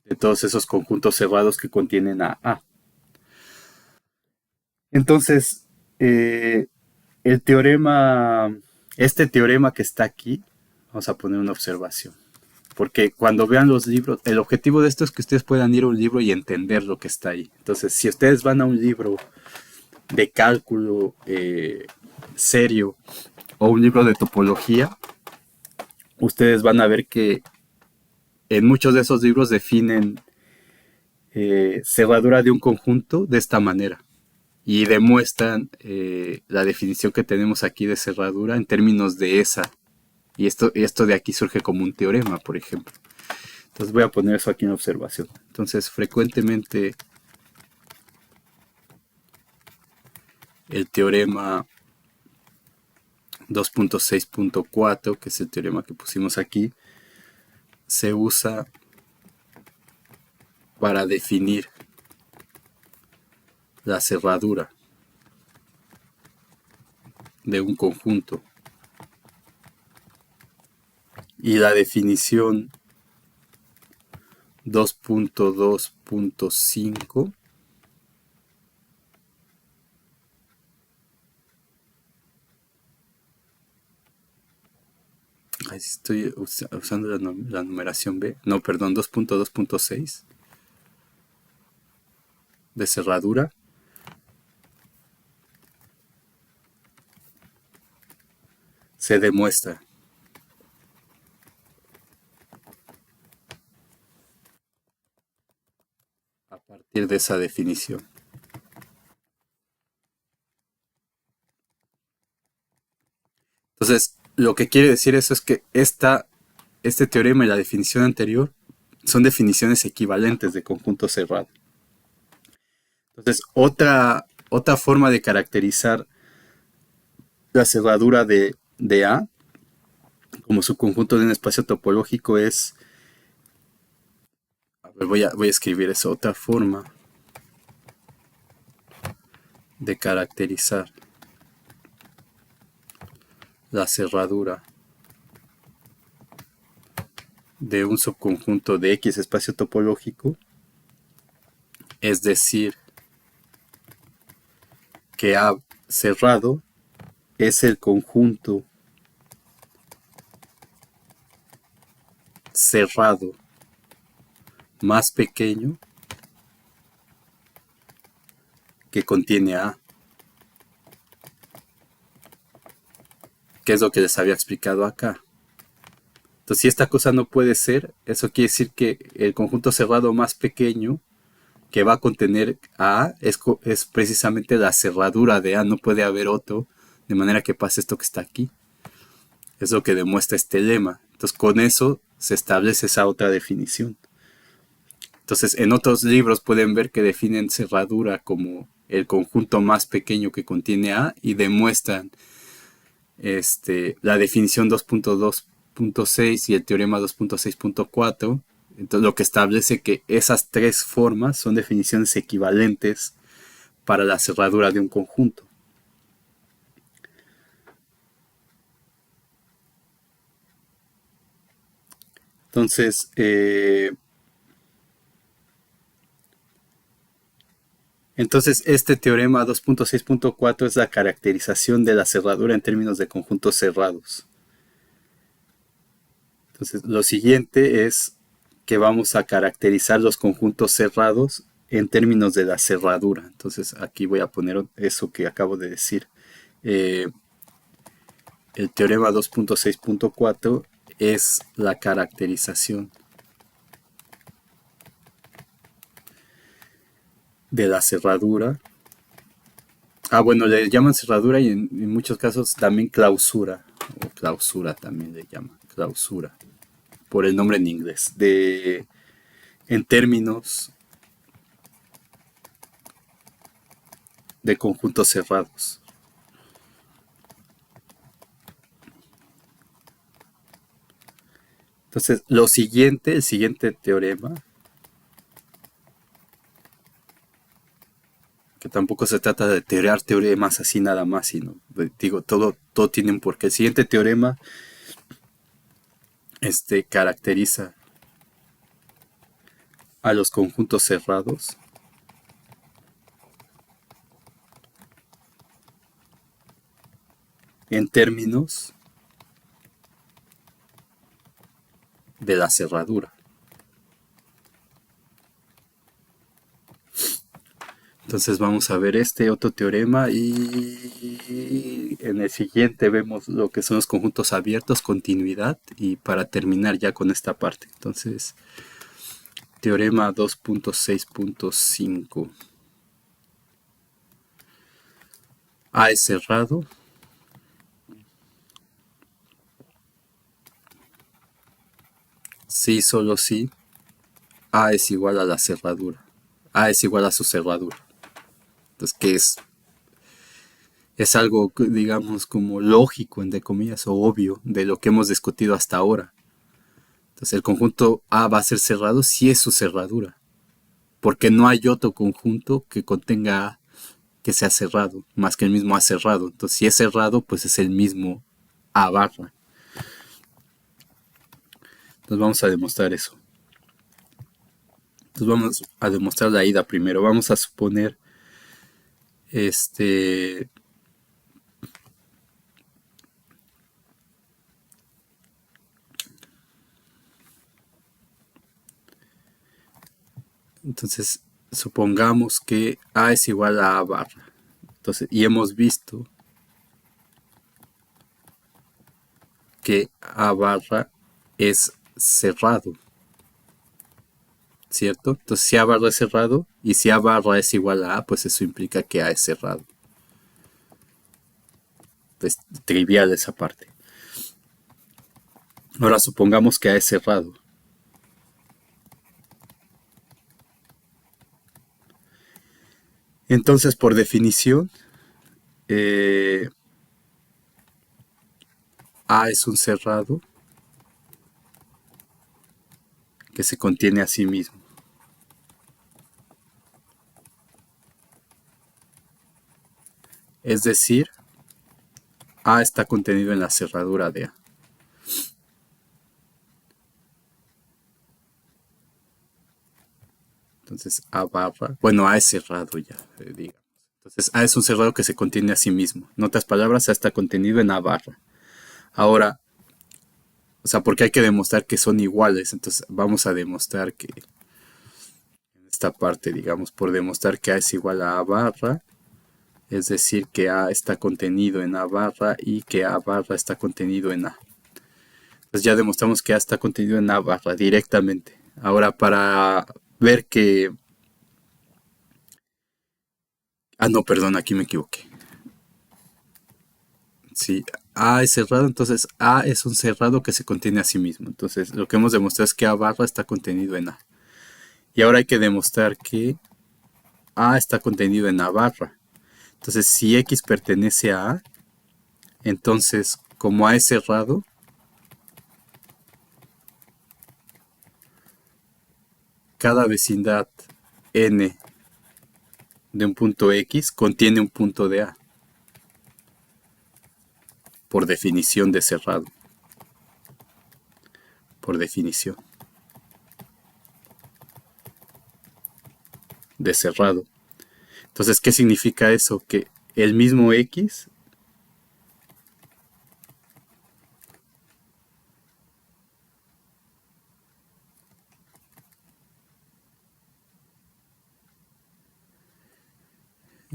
de todos esos conjuntos cerrados que contienen a A. Entonces, el teorema, este teorema que está aquí, vamos a poner una observación. Porque cuando vean los libros, el objetivo de esto es que ustedes puedan ir a un libro y entender lo que está ahí. Entonces, si ustedes van a un libro de cálculo serio o un libro de topología, ustedes van a ver que en muchos de esos libros definen cerradura de un conjunto de esta manera y demuestran la definición que tenemos aquí de cerradura en términos de esa. Y esto de aquí surge como un teorema, por ejemplo. Entonces voy a poner eso aquí en observación. Entonces, frecuentemente el teorema 2.6.4, que es el teorema que pusimos aquí, se usa para definir la cerradura de un conjunto. Y la definición 2.2.5 estoy usando la numeración B, no, perdón, 2.2.6 de cerradura se demuestra a partir de esa definición. Entonces, Lo que quiere decir eso es que este teorema y la definición anterior son definiciones equivalentes de conjunto cerrado. Entonces, otra forma de caracterizar la cerradura de A como su conjunto de un espacio topológico es, a ver, voy a escribir eso, otra forma de caracterizar la cerradura de un subconjunto de X espacio topológico, es decir, que A cerrado es el conjunto cerrado más pequeño que contiene A, que es lo que les había explicado acá. Entonces, si esta cosa no puede ser, eso quiere decir que el conjunto cerrado más pequeño que va a contener A es precisamente la cerradura de A, no puede haber otro, de manera que pase esto que está aquí. Es lo que demuestra este lema. Entonces, con eso se establece esa otra definición. Entonces, en otros libros pueden ver que definen cerradura como el conjunto más pequeño que contiene A y demuestran la definición 2.2.6 y el teorema 2.6.4. Entonces, lo que establece que esas tres formas son definiciones equivalentes para la cerradura de un conjunto. Entonces, este teorema 2.6.4 es la caracterización de la cerradura en términos de conjuntos cerrados. Entonces, lo siguiente es que vamos a caracterizar los conjuntos cerrados en términos de la cerradura. Entonces, aquí voy a poner eso que acabo de decir. El teorema 2.6.4 es la caracterización de la cerradura. Bueno, le llaman cerradura y en muchos casos también clausura. O clausura también le llaman. Clausura. Por el nombre en inglés. En términos de conjuntos cerrados. Entonces, el siguiente teorema, que tampoco se trata de teorear teoremas así nada más, sino, digo, todo tiene un porqué. El siguiente teorema caracteriza a los conjuntos cerrados en términos de la cerradura. Entonces vamos a ver este otro teorema y en el siguiente vemos lo que son los conjuntos abiertos, continuidad y para terminar ya con esta parte. Entonces, teorema 2.6.5. A es cerrado. Sí, solo sí. A es igual a la cerradura. A es igual a su cerradura. Entonces, ¿qué es? Es algo, digamos, como lógico, entre comillas, o obvio de lo que hemos discutido hasta ahora. Entonces, el conjunto A va a ser cerrado si es su cerradura. Porque no hay otro conjunto que contenga A que sea cerrado, más que el mismo A cerrado. Entonces, si es cerrado, pues es el mismo A barra. Entonces, vamos a demostrar eso. Entonces, vamos a demostrar la ida primero. Vamos a suponer entonces supongamos que A es igual a A barra. Entonces, y hemos visto que A barra es cerrado, ¿cierto? Entonces, si A barra es cerrado y si A barra es igual a A, pues eso implica que A es cerrado. Pues trivial esa parte. Ahora supongamos que A es cerrado. Entonces, por definición, eh, A es un cerrado que se contiene a sí mismo. Es decir, A está contenido en la cerradura de A. Entonces A barra, bueno, A es cerrado ya, digamos. Entonces A es un cerrado que se contiene a sí mismo. En otras palabras, A está contenido en A barra. Ahora, o sea, porque hay que demostrar que son iguales. Entonces vamos a demostrar que en esta parte, digamos, por demostrar que A es igual a A barra, es decir, que A está contenido en A barra y que A barra está contenido en A. Entonces ya demostramos que A está contenido en A barra directamente. Ahora para ver que... Ah, no, perdón, aquí me equivoqué. Si A es cerrado, entonces A es un cerrado que se contiene a sí mismo. Entonces lo que hemos demostrado es que A barra está contenido en A. Y ahora hay que demostrar que A está contenido en A barra. Entonces si X pertenece a A, entonces como A es cerrado, cada vecindad n de un punto X contiene un punto de A, por definición de cerrado, por definición de cerrado. Entonces, ¿qué significa eso? Que el mismo X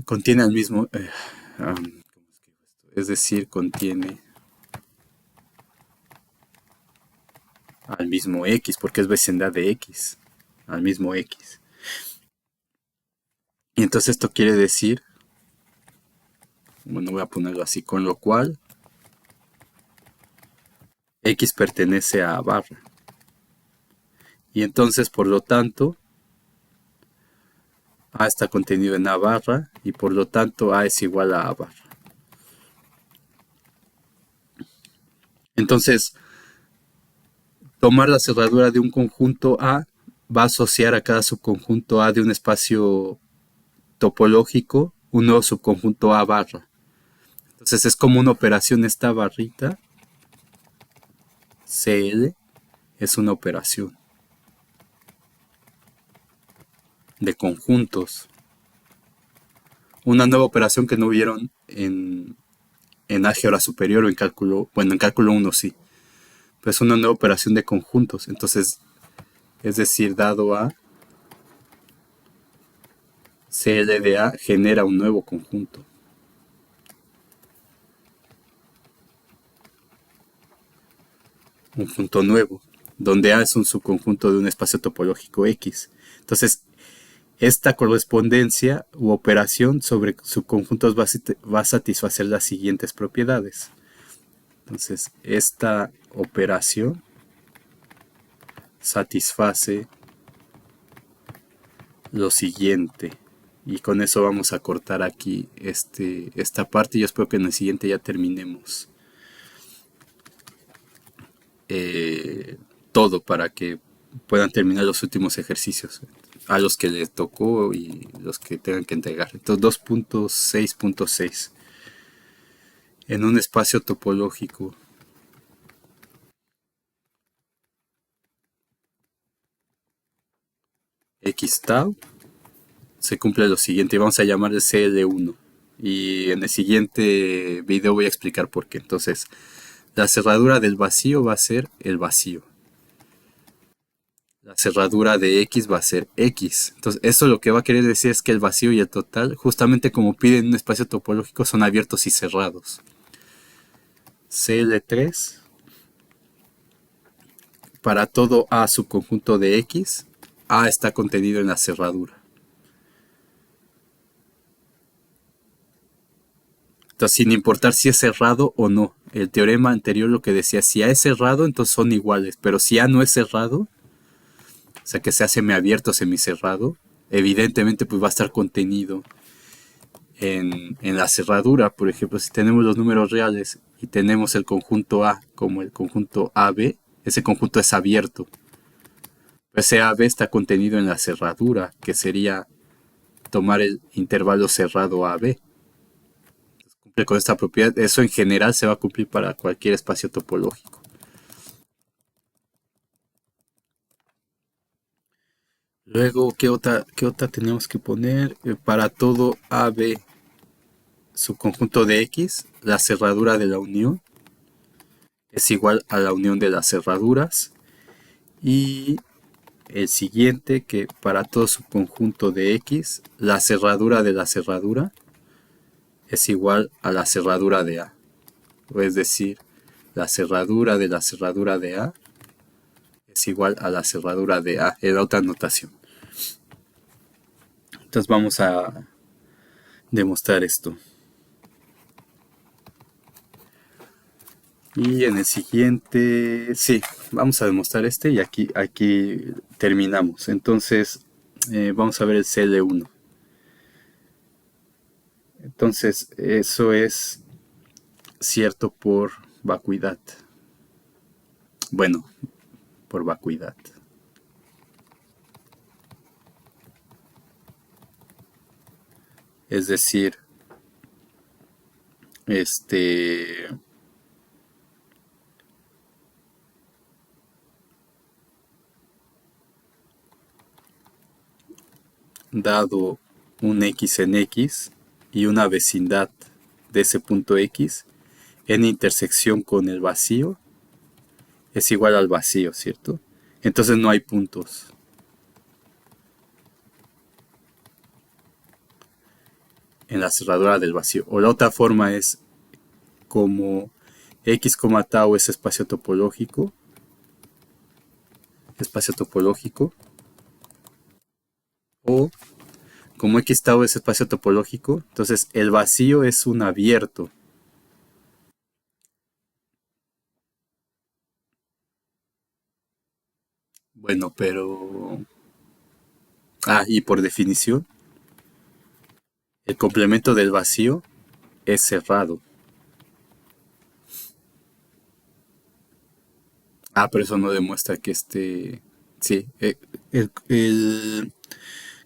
contiene al mismo, es decir, contiene al mismo X, porque es vecindad de X, al mismo X. Y entonces esto quiere decir, bueno, voy a ponerlo así, con lo cual X pertenece a barra. Y entonces, por lo tanto, A está contenido en A barra y por lo tanto A es igual a barra. Entonces, tomar la cerradura de un conjunto A va a asociar a cada subconjunto A de un espacio topológico un nuevo subconjunto A barra. Entonces es como una operación esta barrita CL es una operación de conjuntos. Una nueva operación que no vieron en álgebra superior o en cálculo, bueno, en cálculo 1 sí, pero es una nueva operación de conjuntos. Entonces, es decir, dado A, CL de A genera un nuevo conjunto. Un punto nuevo, donde A es un subconjunto de un espacio topológico X. Entonces, esta correspondencia u operación sobre subconjuntos va a satisfacer las siguientes propiedades. Entonces, esta operación satisface lo siguiente. Y con eso vamos a cortar aquí esta parte. Yo espero que en el siguiente ya terminemos eh, todo para que puedan terminar los últimos ejercicios a los que les tocó y los que tengan que entregar. Entonces 2.6.6 en un espacio topológico X tau se cumple lo siguiente y vamos a llamar el CL1 y en el siguiente video voy a explicar por qué. Entonces la cerradura del vacío va a ser el vacío. La cerradura de X va a ser X. Entonces, esto lo que va a querer decir es que el vacío y el total, justamente como piden un espacio topológico, son abiertos y cerrados. CL3 para todo A subconjunto de X, A está contenido en la cerradura. Entonces, sin importar si es cerrado o no, el teorema anterior lo que decía, si A es cerrado, entonces son iguales, pero si A no es cerrado, o sea que sea semiabierto o semicerrado, evidentemente pues va a estar contenido en la cerradura. Por ejemplo, si tenemos los números reales y tenemos el conjunto A como el conjunto AB, ese conjunto es abierto. Ese AB está contenido en la cerradura, que sería tomar el intervalo cerrado AB. Cumple con esta propiedad. Eso en general se va a cumplir para cualquier espacio topológico. Luego, ¿qué otra tenemos que poner? Para todo AB, su conjunto de X, la cerradura de la unión es igual a la unión de las cerraduras. Y el siguiente, que para todo su conjunto de X, la cerradura de la cerradura es igual a la cerradura de A. O es decir, la cerradura de la cerradura de A es igual a la cerradura de A, en otra notación. Entonces vamos a demostrar esto. Y en el siguiente, sí, vamos a demostrar este y aquí terminamos. Entonces, vamos a ver el CL1. Entonces, eso es cierto por vacuidad. Bueno, por vacuidad. Es decir, dado un X en X y una vecindad de ese punto X en intersección con el vacío es igual al vacío, ¿cierto? Entonces no hay puntos. En la cerradura del vacío. O la otra forma es como X, tau es espacio topológico, o como X tau es espacio topológico, entonces el vacío es un abierto. Bueno, pero... y por definición, el complemento del vacío es cerrado. Pero eso no demuestra que Sí, el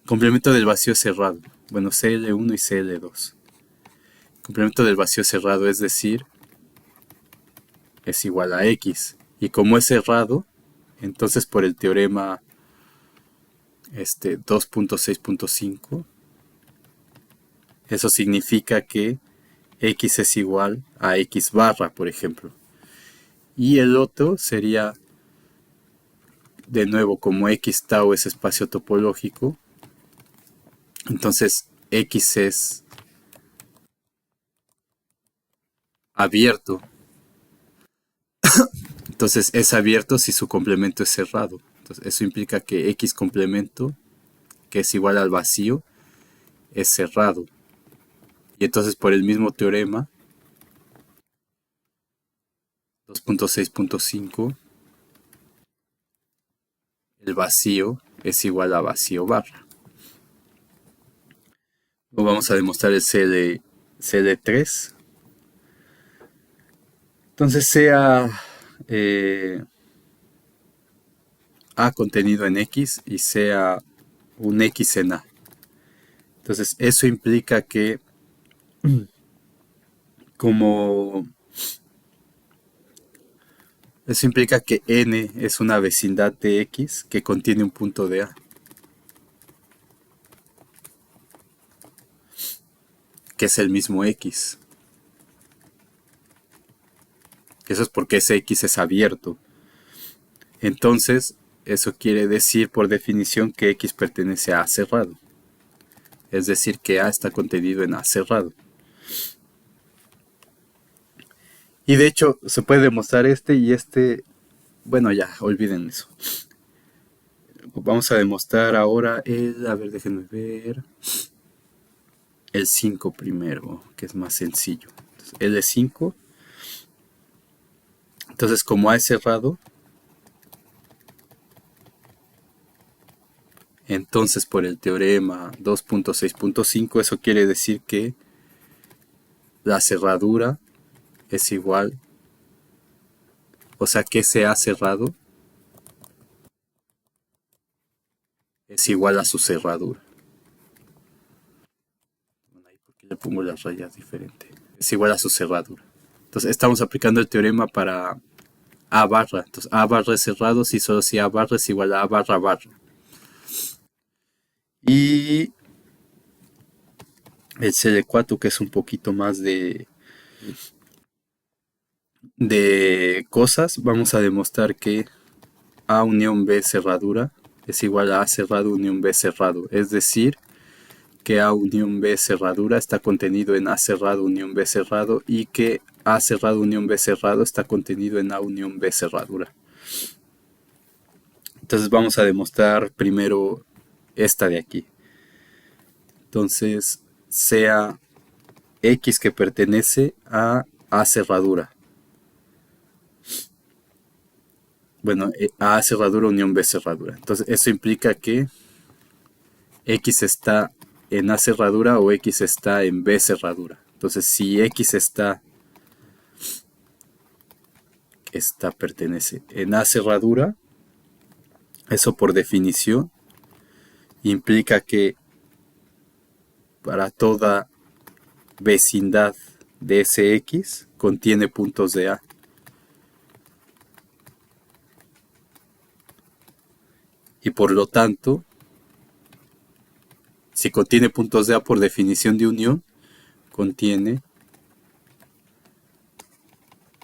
complemento del vacío es cerrado. Bueno, CL1 y CL2. Complemento del vacío cerrado, es decir, es igual a X. Y como es cerrado, entonces por el teorema 2.6.5, eso significa que X es igual a X barra, por ejemplo. Y el otro sería, de nuevo, como X tau es espacio topológico, entonces X es abierto. Entonces es abierto si su complemento es cerrado. Entonces eso implica que X complemento, que es igual al vacío, es cerrado. Y entonces por el mismo teorema 2.6.5, el vacío es igual a vacío barra. Luego vamos a demostrar el CD3. Entonces sea A contenido en X y sea un X en A. Entonces eso implica que como eso implica que N es una vecindad de X que contiene un punto de A, que es el mismo X. Eso es porque ese X es abierto. Entonces, eso quiere decir por definición que X pertenece a A cerrado. Es decir, que A está contenido en A cerrado. Y de hecho, se puede demostrar y bueno, ya, olviden eso. Vamos a demostrar ahora a ver, déjenme ver, el 5 primero, que es más sencillo. Entonces, L5 Entonces, como A es cerrado, entonces por el teorema 2.6.5, eso quiere decir que la cerradura es igual, o sea que ese A cerrado es igual a su cerradura. Bueno, ahí porque le pongo las rayas diferentes. Es igual a su cerradura. Entonces estamos aplicando el teorema para A barra. Entonces A barra es cerrado si solo si A barra es igual a A barra barra. Y el CD4, que es un poquito más de cosas, vamos a demostrar que A unión B cerradura es igual a A cerrado unión B cerrado. Es decir, que A unión B cerradura está contenido en A cerrado unión B cerrado y que A cerrado unión B cerrado está contenido en A unión B cerradura. Entonces vamos a demostrar primero esta de aquí. Entonces sea X que pertenece a A cerradura. Bueno, A cerradura unión B cerradura. Entonces eso implica que X está en A cerradura o X está en B cerradura. Entonces si X pertenece en A cerradura, eso por definición implica que para toda vecindad de ese X contiene puntos de A. Y por lo tanto, si contiene puntos de A por definición de unión, contiene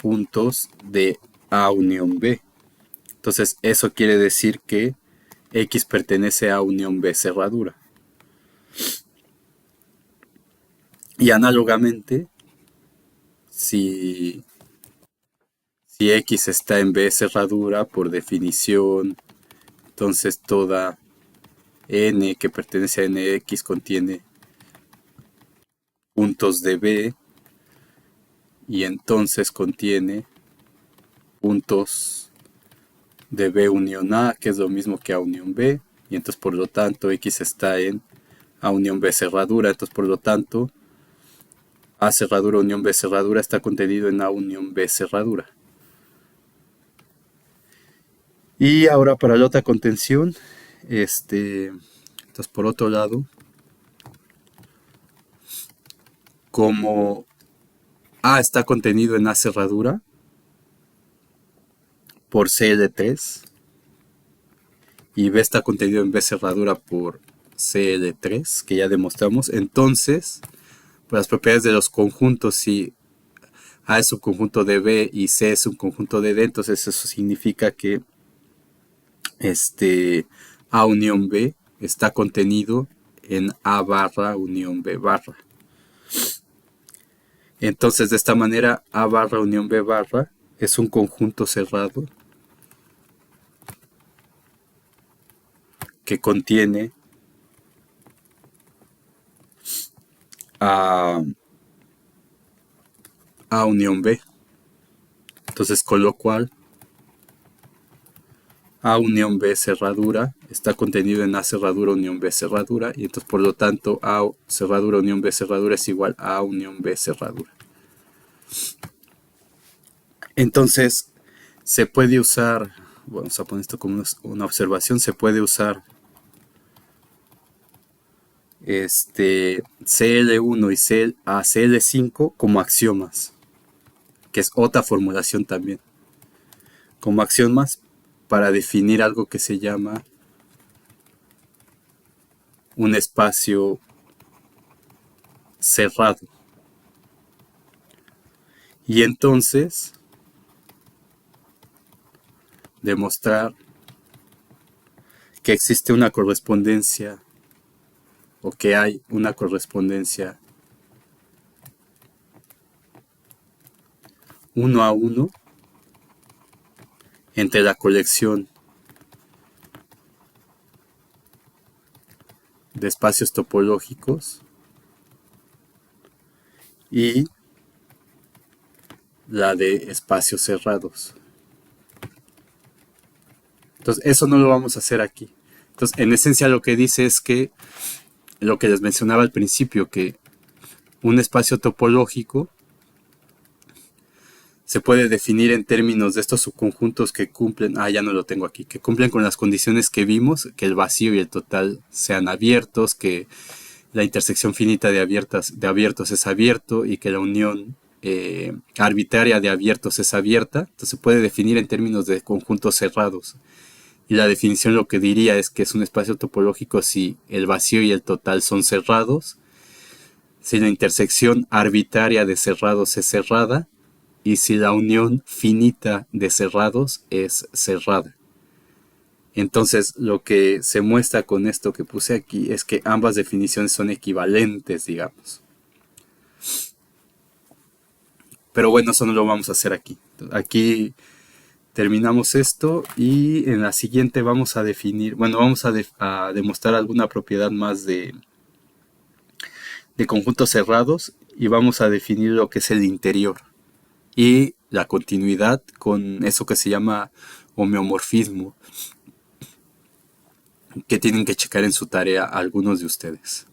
puntos de A unión B. Entonces eso quiere decir que X pertenece a unión B cerradura. Y análogamente, si X está en B cerradura, por definición, entonces toda N que pertenece a NX contiene puntos de B y entonces contiene puntos de B unión A, que es lo mismo que A unión B, y entonces por lo tanto X está en A unión B cerradura, entonces por lo tanto A cerradura unión B cerradura está contenido en A unión B cerradura. Y ahora para la otra contención, entonces por otro lado, como A está contenido en A cerradura por CL3 y B está contenido en B cerradura por CL3, que ya demostramos, entonces por las propiedades de los conjuntos, si A es un conjunto de B y C es un conjunto de D, entonces eso significa que A unión B está contenido en A barra unión B barra. Entonces de esta manera A barra unión B barra es un conjunto cerrado que contiene a unión B. Entonces con lo cual A unión B cerradura está contenido en A cerradura unión B cerradura y entonces por lo tanto A cerradura unión B cerradura es igual a A unión B cerradura. Entonces se puede usar, vamos a poner esto como una observación, se puede usar CL1 y CL5 como axiomas, que es otra formulación también, como axiomas para definir algo que se llama un espacio cerrado. Y entonces demostrar que existe una correspondencia o que hay una correspondencia 1 a 1 entre la colección de espacios topológicos y la de espacios cerrados. Entonces, eso no lo vamos a hacer aquí. Entonces, en esencia lo que dice es que, lo que les mencionaba al principio, que un espacio topológico se puede definir en términos de estos subconjuntos que cumplen, ya no lo tengo aquí, que cumplen con las condiciones que vimos, que el vacío y el total sean abiertos, que la intersección finita de abiertos es abierto y que la unión arbitraria de abiertos es abierta. Entonces se puede definir en términos de conjuntos cerrados. Y la definición lo que diría es que es un espacio topológico si el vacío y el total son cerrados, si la intersección arbitraria de cerrados es cerrada y si la unión finita de cerrados es cerrada. Entonces, lo que se muestra con esto que puse aquí es que ambas definiciones son equivalentes, digamos. Pero bueno, eso no lo vamos a hacer aquí. Aquí terminamos esto y en la siguiente vamos a definir, bueno, vamos a demostrar alguna propiedad más de conjuntos cerrados y vamos a definir lo que es el interior y la continuidad con eso que se llama homeomorfismo, que tienen que checar en su tarea algunos de ustedes.